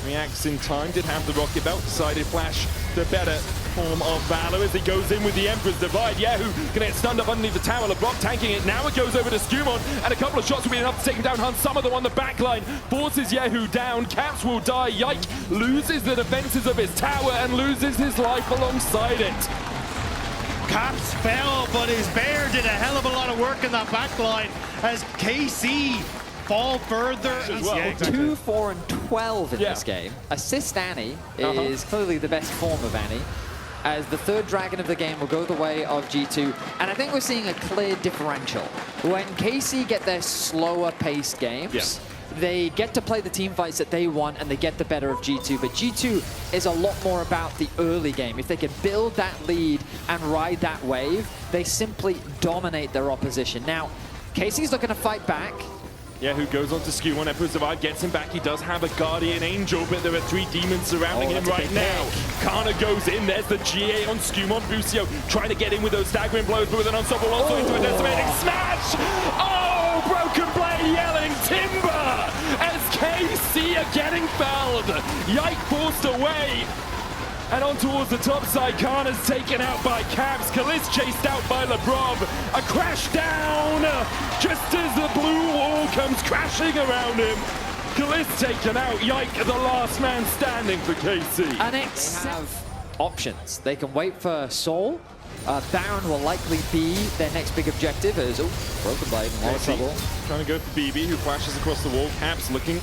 Reacts in time, did have the rocket belt, decided flash the better form of valor as he goes in with the Emperor's Divide. Yahoo gonna get stunned up underneath the tower. LeBron tanking it. Now it goes over to Skumon, and a couple of shots will be enough to take him down. Hansama, the one the backline, forces Yahoo down. Caps will die. Yike loses the defenses of his tower and loses his life alongside it. Caps fell, but his bear did a hell of a lot of work in that backline as KC fall further. Well. Yeah, exactly. 2, 4, and 12 in this game. Assist Annie is clearly the best form of Annie, as the third dragon of the game will go the way of G2. And I think we're seeing a clear differential. When KC get their slower paced games, they get to play the team fights that they want and they get the better of G2. But G2 is a lot more about the early game. If they can build that lead and ride that wave, they simply dominate their opposition. Now, KC's looking to fight back. Yeah, who goes on to skew on Emperor Survive, gets him back. He does have a Guardian Angel, but there are 3 demons surrounding him right now. Kana goes in, there's the GA on Skewmon. Busio trying to get in with those staggering blows, but with an unstoppable also into a decimating smash! Oh, Broken Blade yelling timber as KC are getting felled. Yike forced away. And on towards the top side, Kana's taken out by Caps. Kalis chased out by Lebrov. A crash down just as the blue wall comes crashing around him. Kalis taken out. Yike, the last man standing for KC. And they have options. They can wait for Soul. Baron will likely be their next big objective. As Broken Blade in a lot of trouble. Trying to go for BB, who flashes across the wall. Caps looking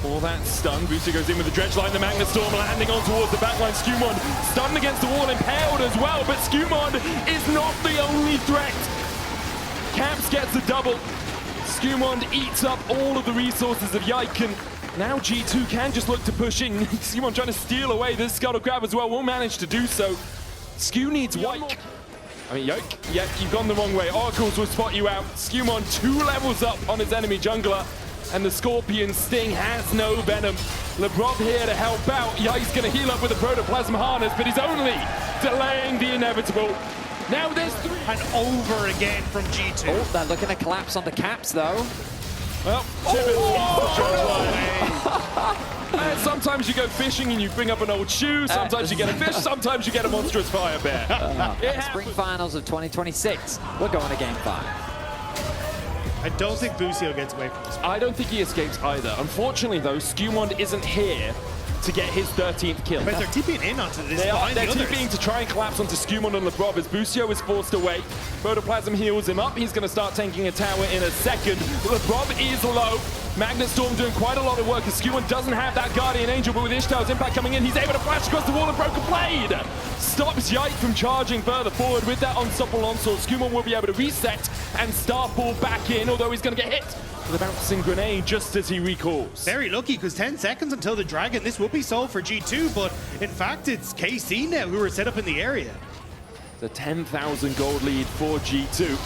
for that stun. Booster goes in with the Dredge Line, the Magnet Storm landing on towards the backline. Skewmon stunned against the wall, impaled as well, but Skewmon is not the only threat. Caps gets a double. Skewmon eats up all of the resources of Yike, and now G2 can just look to push in. Skewmon trying to steal away this Scuttle Crab as well, will manage to do so. Skew needs Yike. I mean, Yike, yeah, you've gone the wrong way. Oracles will spot you out. Skewmon 2 levels up on his enemy jungler. And the Scorpion Sting has no venom. Lebrov here to help out. Yike's going to heal up with a Protoplasm Harness, but he's only delaying the inevitable. Now there's 3. And over again from G2. Oh, they're looking to collapse onto Caps, though. Well, sometimes you go fishing and you bring up an old shoe. Sometimes you get a fish. Sometimes you get a monstrous fire bear. Spring Finals of 2026. We're going to Game 5. I don't think Busio gets away from this. I don't think he escapes either. Unfortunately, though, Skewmon isn't here to get his 13th kill. But they're TPing in onto this. They're TPing to try and collapse onto Skewmon and Lebrov as Busio is forced away. Protoplasm heals him up. He's going to start tanking a tower in a second. Lebrov is low. Magnet Storm doing quite a lot of work as Skewmon doesn't have that Guardian Angel, but with Ishtar's impact coming in, he's able to flash across the wall and Broken Blade stops Yike from charging further forward. With that unstoppable onslaught, Skewmon will be able to reset and Starfall back in, although he's going to get hit with a bouncing grenade just as he recalls. Very lucky, because 10 seconds until the Dragon. This will be sold for G2, but in fact, it's KC now who are set up in the area. The 10,000 gold lead for G2.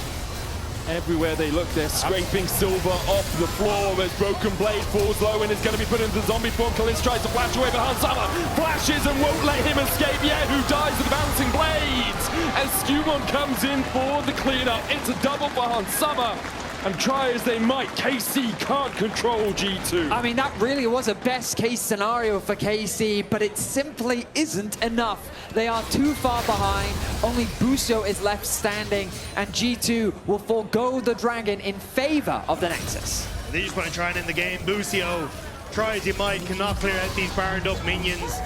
Everywhere they look, they're scraping silver off the floor as Broken Blade falls low and is going to be put into zombie form. Kalis tries to flash away, but Hansama flashes and won't let him escape yet, who dies with the bouncing blades. As Skewmon comes in for the cleanup, it's a double for Hansama. And try as they might, KC can't control G2. I mean, that really was a best case scenario for KC, but it simply isn't enough. They are too far behind. Only Busio is left standing, and G2 will forego the Dragon in favor of the Nexus. They just want to try and end the game. Busio, try as you might, cannot clear out these barred up minions.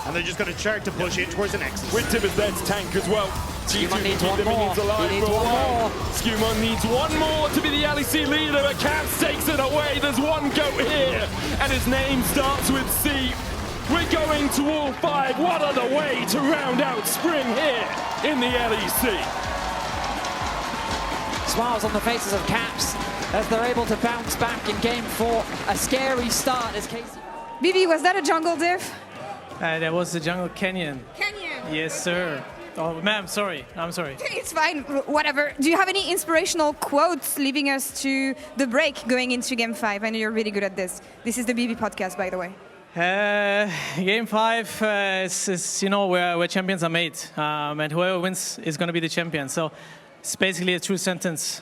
And they're just going to start to push in towards the Nexus. With Tibbers there to tank as well. Skewmon needs one more. He needs one more. Skewmon needs one more to be the LEC leader, but Caps takes it away. There's one goat here, and his name starts with C. We're going to all 5. What other way to round out spring here in the LEC? Smiles on the faces of Caps as they're able to bounce back in Game 4. A scary start as KC. BB, was that a jungle diff? That was the jungle canyon. Canyon? Yes, sir. Oh, ma'am, sorry. I'm sorry. It's fine, whatever. Do you have any inspirational quotes leaving us to the break going into Game 5? I know you're really good at this. This is the BB podcast, by the way. Game 5 is you know, where champions are made. And whoever wins is going to be the champion. So it's basically a true sentence.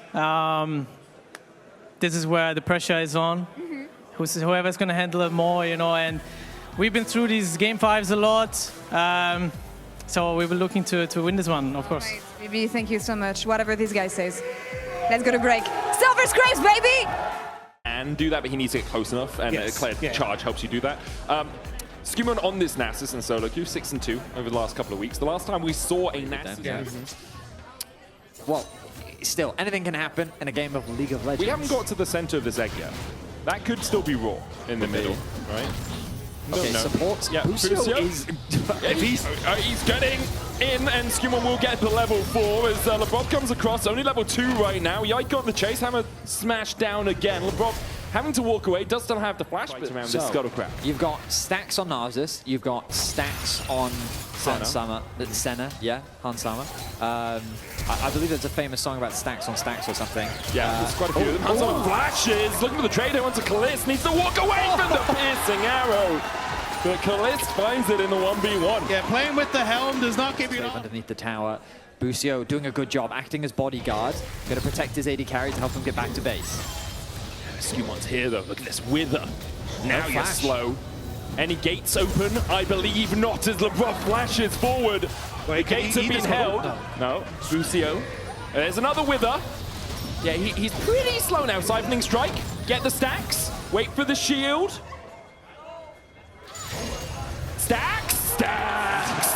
This is where the pressure is on. Mm-hmm. Whoever's going to handle it more, you know, and we've been through these Game 5s a lot. So we were looking to win this one, of course. Right, BB, thank you so much. Whatever this guy says. Let's go to break. Silver Scrapes, baby! And do that, but he needs to get close enough, and charge helps you do that. Skewmon on this Nasus and solo queue, 6-2 over the last couple of weeks. The last time we saw a Nasus... Well, still, anything can happen in a game of League of Legends. We haven't got to the center of the Zeg yet. That could still be Raw in the middle, right? Okay, supports. Yeah, Busio is... he's getting in, and Skewmon will get to level 4 as Lebrov comes across. Only level 2 right now. Yike got the chase hammer smashed down again. Lebrov having to walk away, does still have the flash but around this Scuttle Crab. You've got stacks on Narcissus, you've got stacks on Hans Sama, yeah, Hans Sama. I believe there's a famous song about stacks on stacks or something. Yeah, there's quite a few. Hans Sama flashes, looking for the trade onto Kalist, needs to walk away from the piercing arrow. But Kalist finds it in the 1v1. Yeah, playing with the helm does not give you an underneath the tower. Busio doing a good job, acting as bodyguard. Going to protect his AD carry to help him get back to base. Scumon's here though, look at this wither. Now you're flash. slow. Any gates open? I believe not as LeBron flashes forward. Wait, the gates have been held. No, Busio. There's another wither. Yeah, he's pretty slow now. Siphoning strike, get the stacks, wait for the shield. Stacks! Stacks!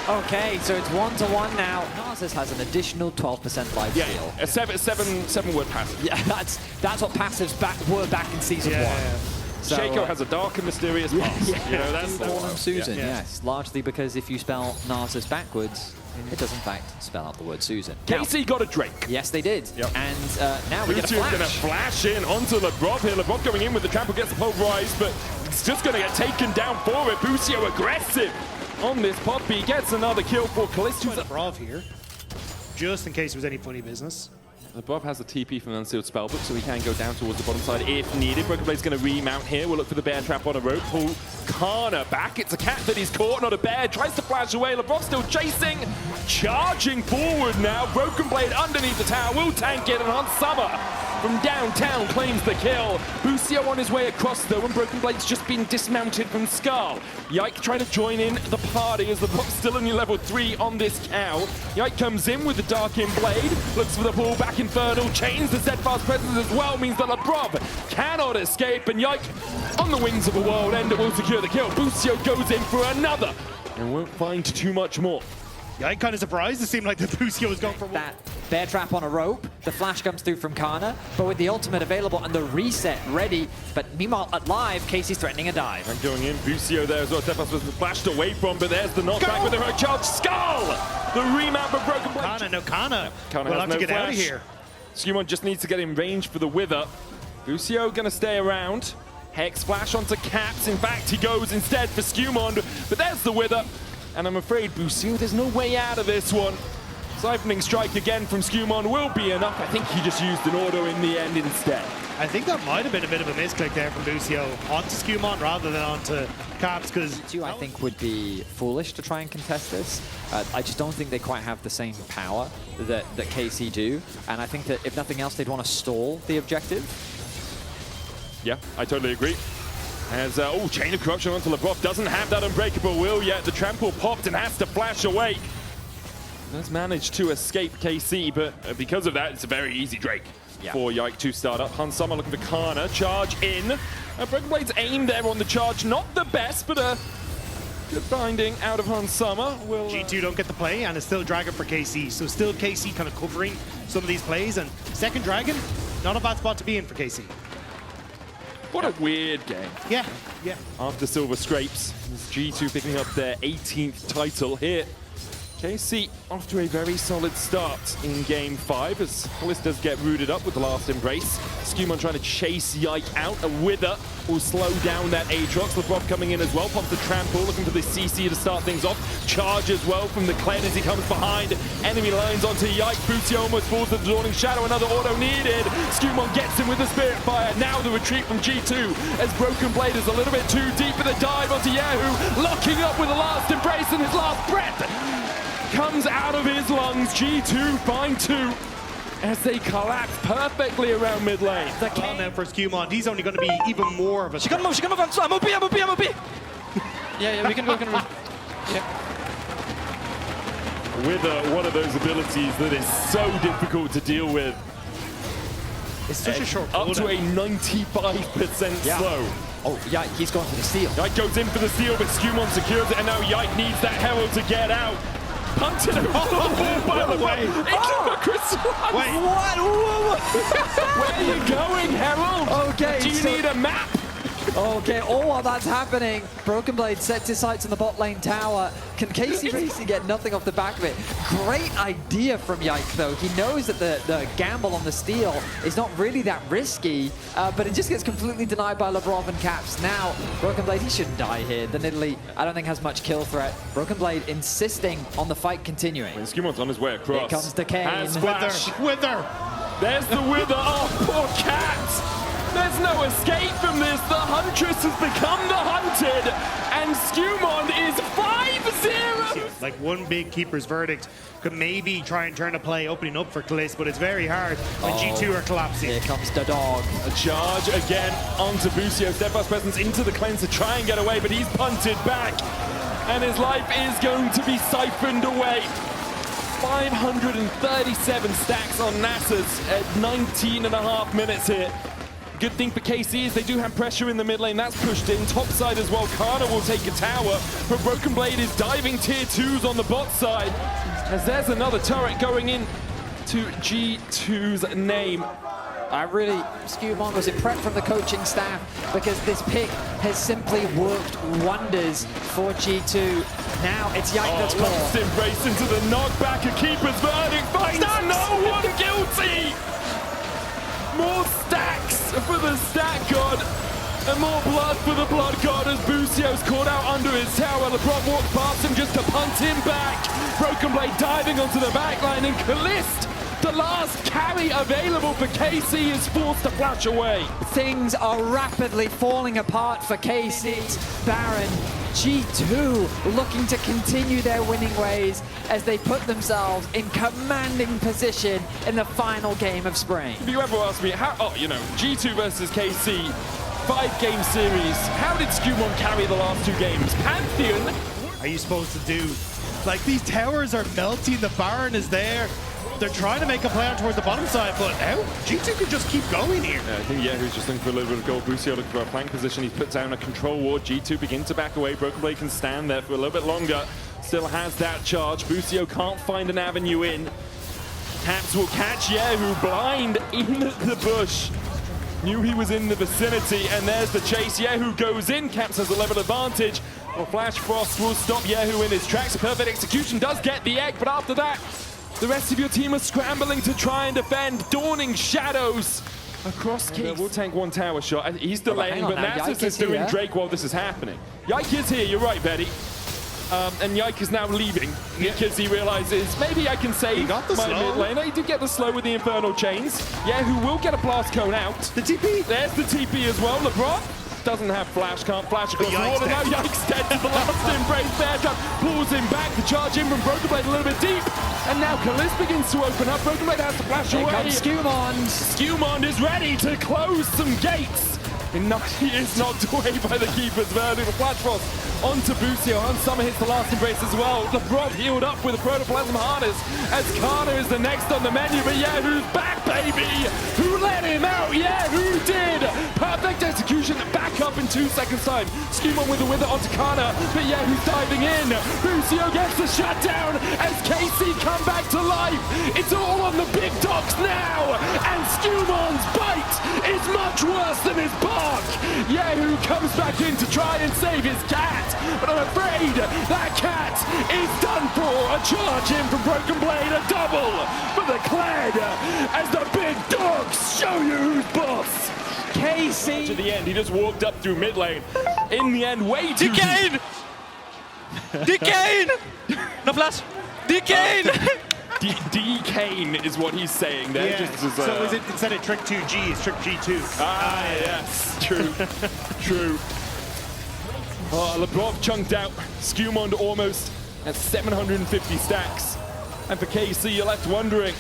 Okay, so it's 1-1 now. Narcissus has an additional 12% life steal. A seven word passive. Yeah, that's what passives were back in season 1. So, Shaco has a dark and mysterious past. You know, that's Susan, yes. Largely because if you spell Narcissus backwards, it does in fact spell out the word Susan. KC got a Drake. Yes, they did. Yep. And now we get a flash. Going to flash in onto LeBron here. LeBron going in with the trample, gets the pulverize, but it's just going to get taken down for it. Busio aggressive on this Poppy, gets another kill for Callisto. Brav here, just in case there was any funny business. LeBron has a TP from the Unsealed Spellbook, so he can go down towards the bottom side if needed. Broken Blade's going to remount here. We'll look for the bear trap on a rope. Pull Kana back. It's a cat that he's caught, not a bear. Tries to flash away. LeBron still chasing. Charging forward now. Broken Blade underneath the tower. Will tank it, and on Summer from downtown claims the kill. Busio on his way across though, and Broken Blade's just been dismounted from Skull. Yike trying to join in the party as LeBron's still only level 3 on this cow. Yike comes in with the Dark-In Blade. Looks for the pull back Infernal, chains the steadfast presence as well, means that LeBron cannot escape, and Yike on the wings of a world ender will secure the kill. Busio goes in for another and won't find too much more. Yeah, I'm kind of surprised. It seemed like the Busio was going for one. That bear trap on a rope, the flash comes through from Kana, but with the ultimate available and the reset ready, but meanwhile at live, Casey's threatening a dive. And going in, Busio there as well. Stephos was flashed away from, but there's the knockback with the heroic charge. Skull! The remount of Broken Blade. Kana. Kana We'll has have no to get flash. out of here. Skumon just needs to get in range for the Wither. Busio gonna stay around. Hex flash onto Caps. In fact, he goes instead for Skumon, but there's the Wither. And I'm afraid, Busio, there's no way out of this one. Siphoning strike again from Skumon will be enough. I think he just used an auto in the end instead. I think that might have been a bit of a misclick there from Busio onto Skumon rather than onto Caps, because I think would be foolish to try and contest this. I just don't think they quite have the same power that KC do, and I think that if nothing else, they'd want to stall the objective. Yeah, I totally agree. As, Chain of Corruption onto LeBron, doesn't have that Unbreakable Will yet. The trample popped and has to flash away. Has managed to escape KC, but because of that, it's a very easy Drake for Yike to start up. Hans Summer looking for Kana, charge in. Broken Blade's aim there on the charge, not the best, but a good binding out of Hans Summer. Will, G2 don't get the play, and it's still Dragon for KC, so still KC kind of covering some of these plays, and second Dragon, not a bad spot to be in for KC. What a weird game. Yeah. After Silver Scrapes, G2 picking up their 18th title here. KC off to a very solid start in Game 5 as Callistas get rooted up with the last embrace. Skumon trying to chase Yike out. A Wither will slow down that Aatrox. LeBron coming in as well. Pops the trample, looking for the CC to start things off. Charge as well from the Kled as he comes behind. Enemy lines onto Yike. Busio almost falls to the Dawning Shadow. Another auto needed. Skumon gets him with the Spirit Fire. Now the retreat from G2 as Broken Blade is a little bit too deep for the dive onto Yahoo. Locking up with the last embrace and his last breath comes out of his lungs. G2 find 2 as they collapse perfectly around mid lane. Well, now for Skumon, he's only going to be even more of a... She can move, I'm OP. Yeah, we can go. Yeah. With one of those abilities that is so difficult to deal with. It's such a short Up to a cooldown. 95% slow. Oh, yeah, he's going for the steal. Yike goes in for the steal, but Skumon secures it, and now Yike needs that Herald to get out. Punted across the wall by the way. Wait. What? Where are you going, Herald? Okay, Do you need a map? Okay, all while that's happening, Broken Blade sets his sights on the bot lane tower. Can Casey Racing get nothing off the back of it? Great idea from Yike, though. He knows that the gamble on the steal is not really that risky, but it just gets completely denied by Labrov and Caps. Now, Broken Blade, he shouldn't die here. The Nidalee, I don't think, has much kill threat. Broken Blade insisting on the fight continuing. And Skumon's on his way across. Here comes the Kane. Has Flash. Wither! There's the Wither. Oh, poor Cat! There's no escape from this. The Huntress has become the hunted, and Skumon is 5-0. Like one big keeper's verdict could maybe try and turn a play opening up for Kliss, but it's very hard when G2 are collapsing. Here comes the dog. A charge again onto Busio. Steadfast presence into the cleanse to try and get away, but he's punted back, and his life is going to be siphoned away. 537 stacks on Nasus at 19.5 minutes here. Good thing for KC is they do have pressure in the mid lane. That's pushed in. Top side as well. Kana will take a tower, but Broken Blade is diving tier 2s on the bot side. As there's another turret going in to G2's name. Skumon was impressed from the coaching staff because this pick has simply worked wonders for G2. Now it's Yike that's caught. Last embrace into the knockback. A keeper's verdict finds no one guilty. More stacks for the stat god, and more blood for the blood god as Busio's caught out under his tower. LeBron walks past him just to punt him back. Broken Blade diving onto the backline, and Kalist, the last carry available for KC, is forced to flash away. Things are rapidly falling apart for KC's Baron. G2 looking to continue their winning ways as they put themselves in commanding position in the final game of spring. If you ever ask me, G2 versus KC, 5-game series, how did Skumon carry the last 2 games? Pantheon? What are you supposed to do? Like, these towers are melting, the Baron is there. They're trying to make a play on towards the bottom side, but now G2 could just keep going here. Yeah, I think Yehu's just looking for a little bit of gold. Busio looking for a flank position. He puts down a control ward. G2 begin to back away. Broken Blade can stand there for a little bit longer. Still has that charge. Busio can't find an avenue in. Caps will catch Yehu blind in the bush. Knew he was in the vicinity, and there's the chase. Yehu goes in. Caps has a level advantage. Well, Flash Frost will stop Yehu in his tracks. A perfect execution does get the egg, but after that, the rest of your team are scrambling to try and defend. Dawning shadows across Keith. We'll tank one tower shot. He's delaying, but Nasus is doing Drake while this is happening. Yike is here, you're right, Vedi. And Yike is now leaving because he realizes maybe I can save my mid laner. He did get the slow with the Infernal Chains. Yeah, who will get a blast cone out. The TP. There's the TP as well. LeBron doesn't have flash, can't flash across the water. Now Yike's dead to the last embrace. Bear Trap pulls him back. The charge in from Broken Blade a little bit deep. And now Kalist begins to open up. Broken Blade has to flash away. Here comes Skumon. Skumon is ready to close some gates. He is knocked away by the keeper's verdict. Flash Frost onto Busio. And Summer hits the last embrace as well. LeBron healed up with a Protoplasm Harness as Kana is the next on the menu. But yeah, who's back, baby? Who let him out? Yeah, who did? Perfect execution. Back up in 2 seconds time. Skumon with the Wither onto Kana. But yeah, who's diving in? Busio gets the shutdown as KC come back to life. It's all on the big dogs now. And Skumon's bite is much worse than his bark. Yehu comes back in to try and save his cat, but I'm afraid that cat is done for. A charge in from Broken Blade, a double for the Kled as the big dogs show you who's boss. KC to the end, he just walked up through mid lane. In the end, way too Decane! Decane! No flash! Decane! D-Kane is what he's saying there. Yeah. Just as, so is it, instead of Trick 2G, it's Trick G2. Yes, true, true. Labrov chunked out, Skumon almost at 750 stacks. And for KC, you're left wondering,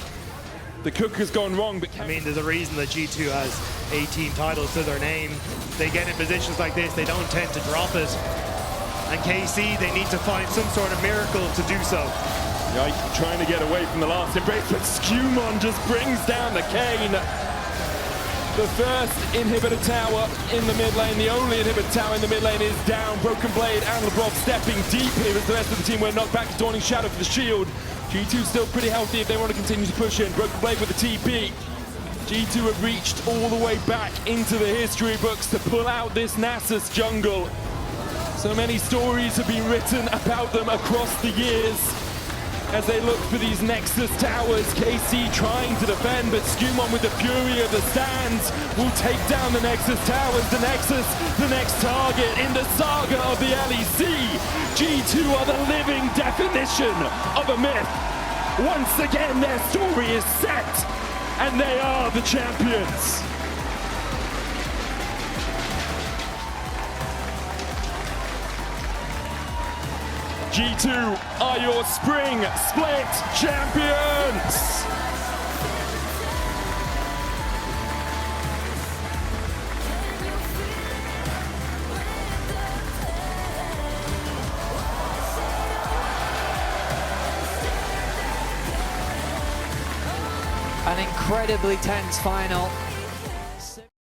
the cook has gone wrong, but I mean, there's a reason that G2 has 18 titles to their name. They get in positions like this, they don't tend to drop it. And KC, they need to find some sort of miracle to do so. Yike trying to get away from the last embrace, but Skumon just brings down the Kane. The first inhibitor tower in the mid lane, the only inhibitor tower in the mid lane is down. Broken Blade and LeBron stepping deep here as the rest of the team were knocked back to Dawning Shadow for the shield. G2 still pretty healthy if they want to continue to push in. Broken Blade with the TP. G2 have reached all the way back into the history books to pull out this Nasus jungle. So many stories have been written about them across the years as they look for these Nexus towers. KC trying to defend, but Skumon with the fury of the stands will take down the Nexus towers. The Nexus, the next target in the saga of the LEC. G2 are the living definition of a myth. Once again, their story is set, and they are the champions. G2 are your spring split champions! An incredibly tense final.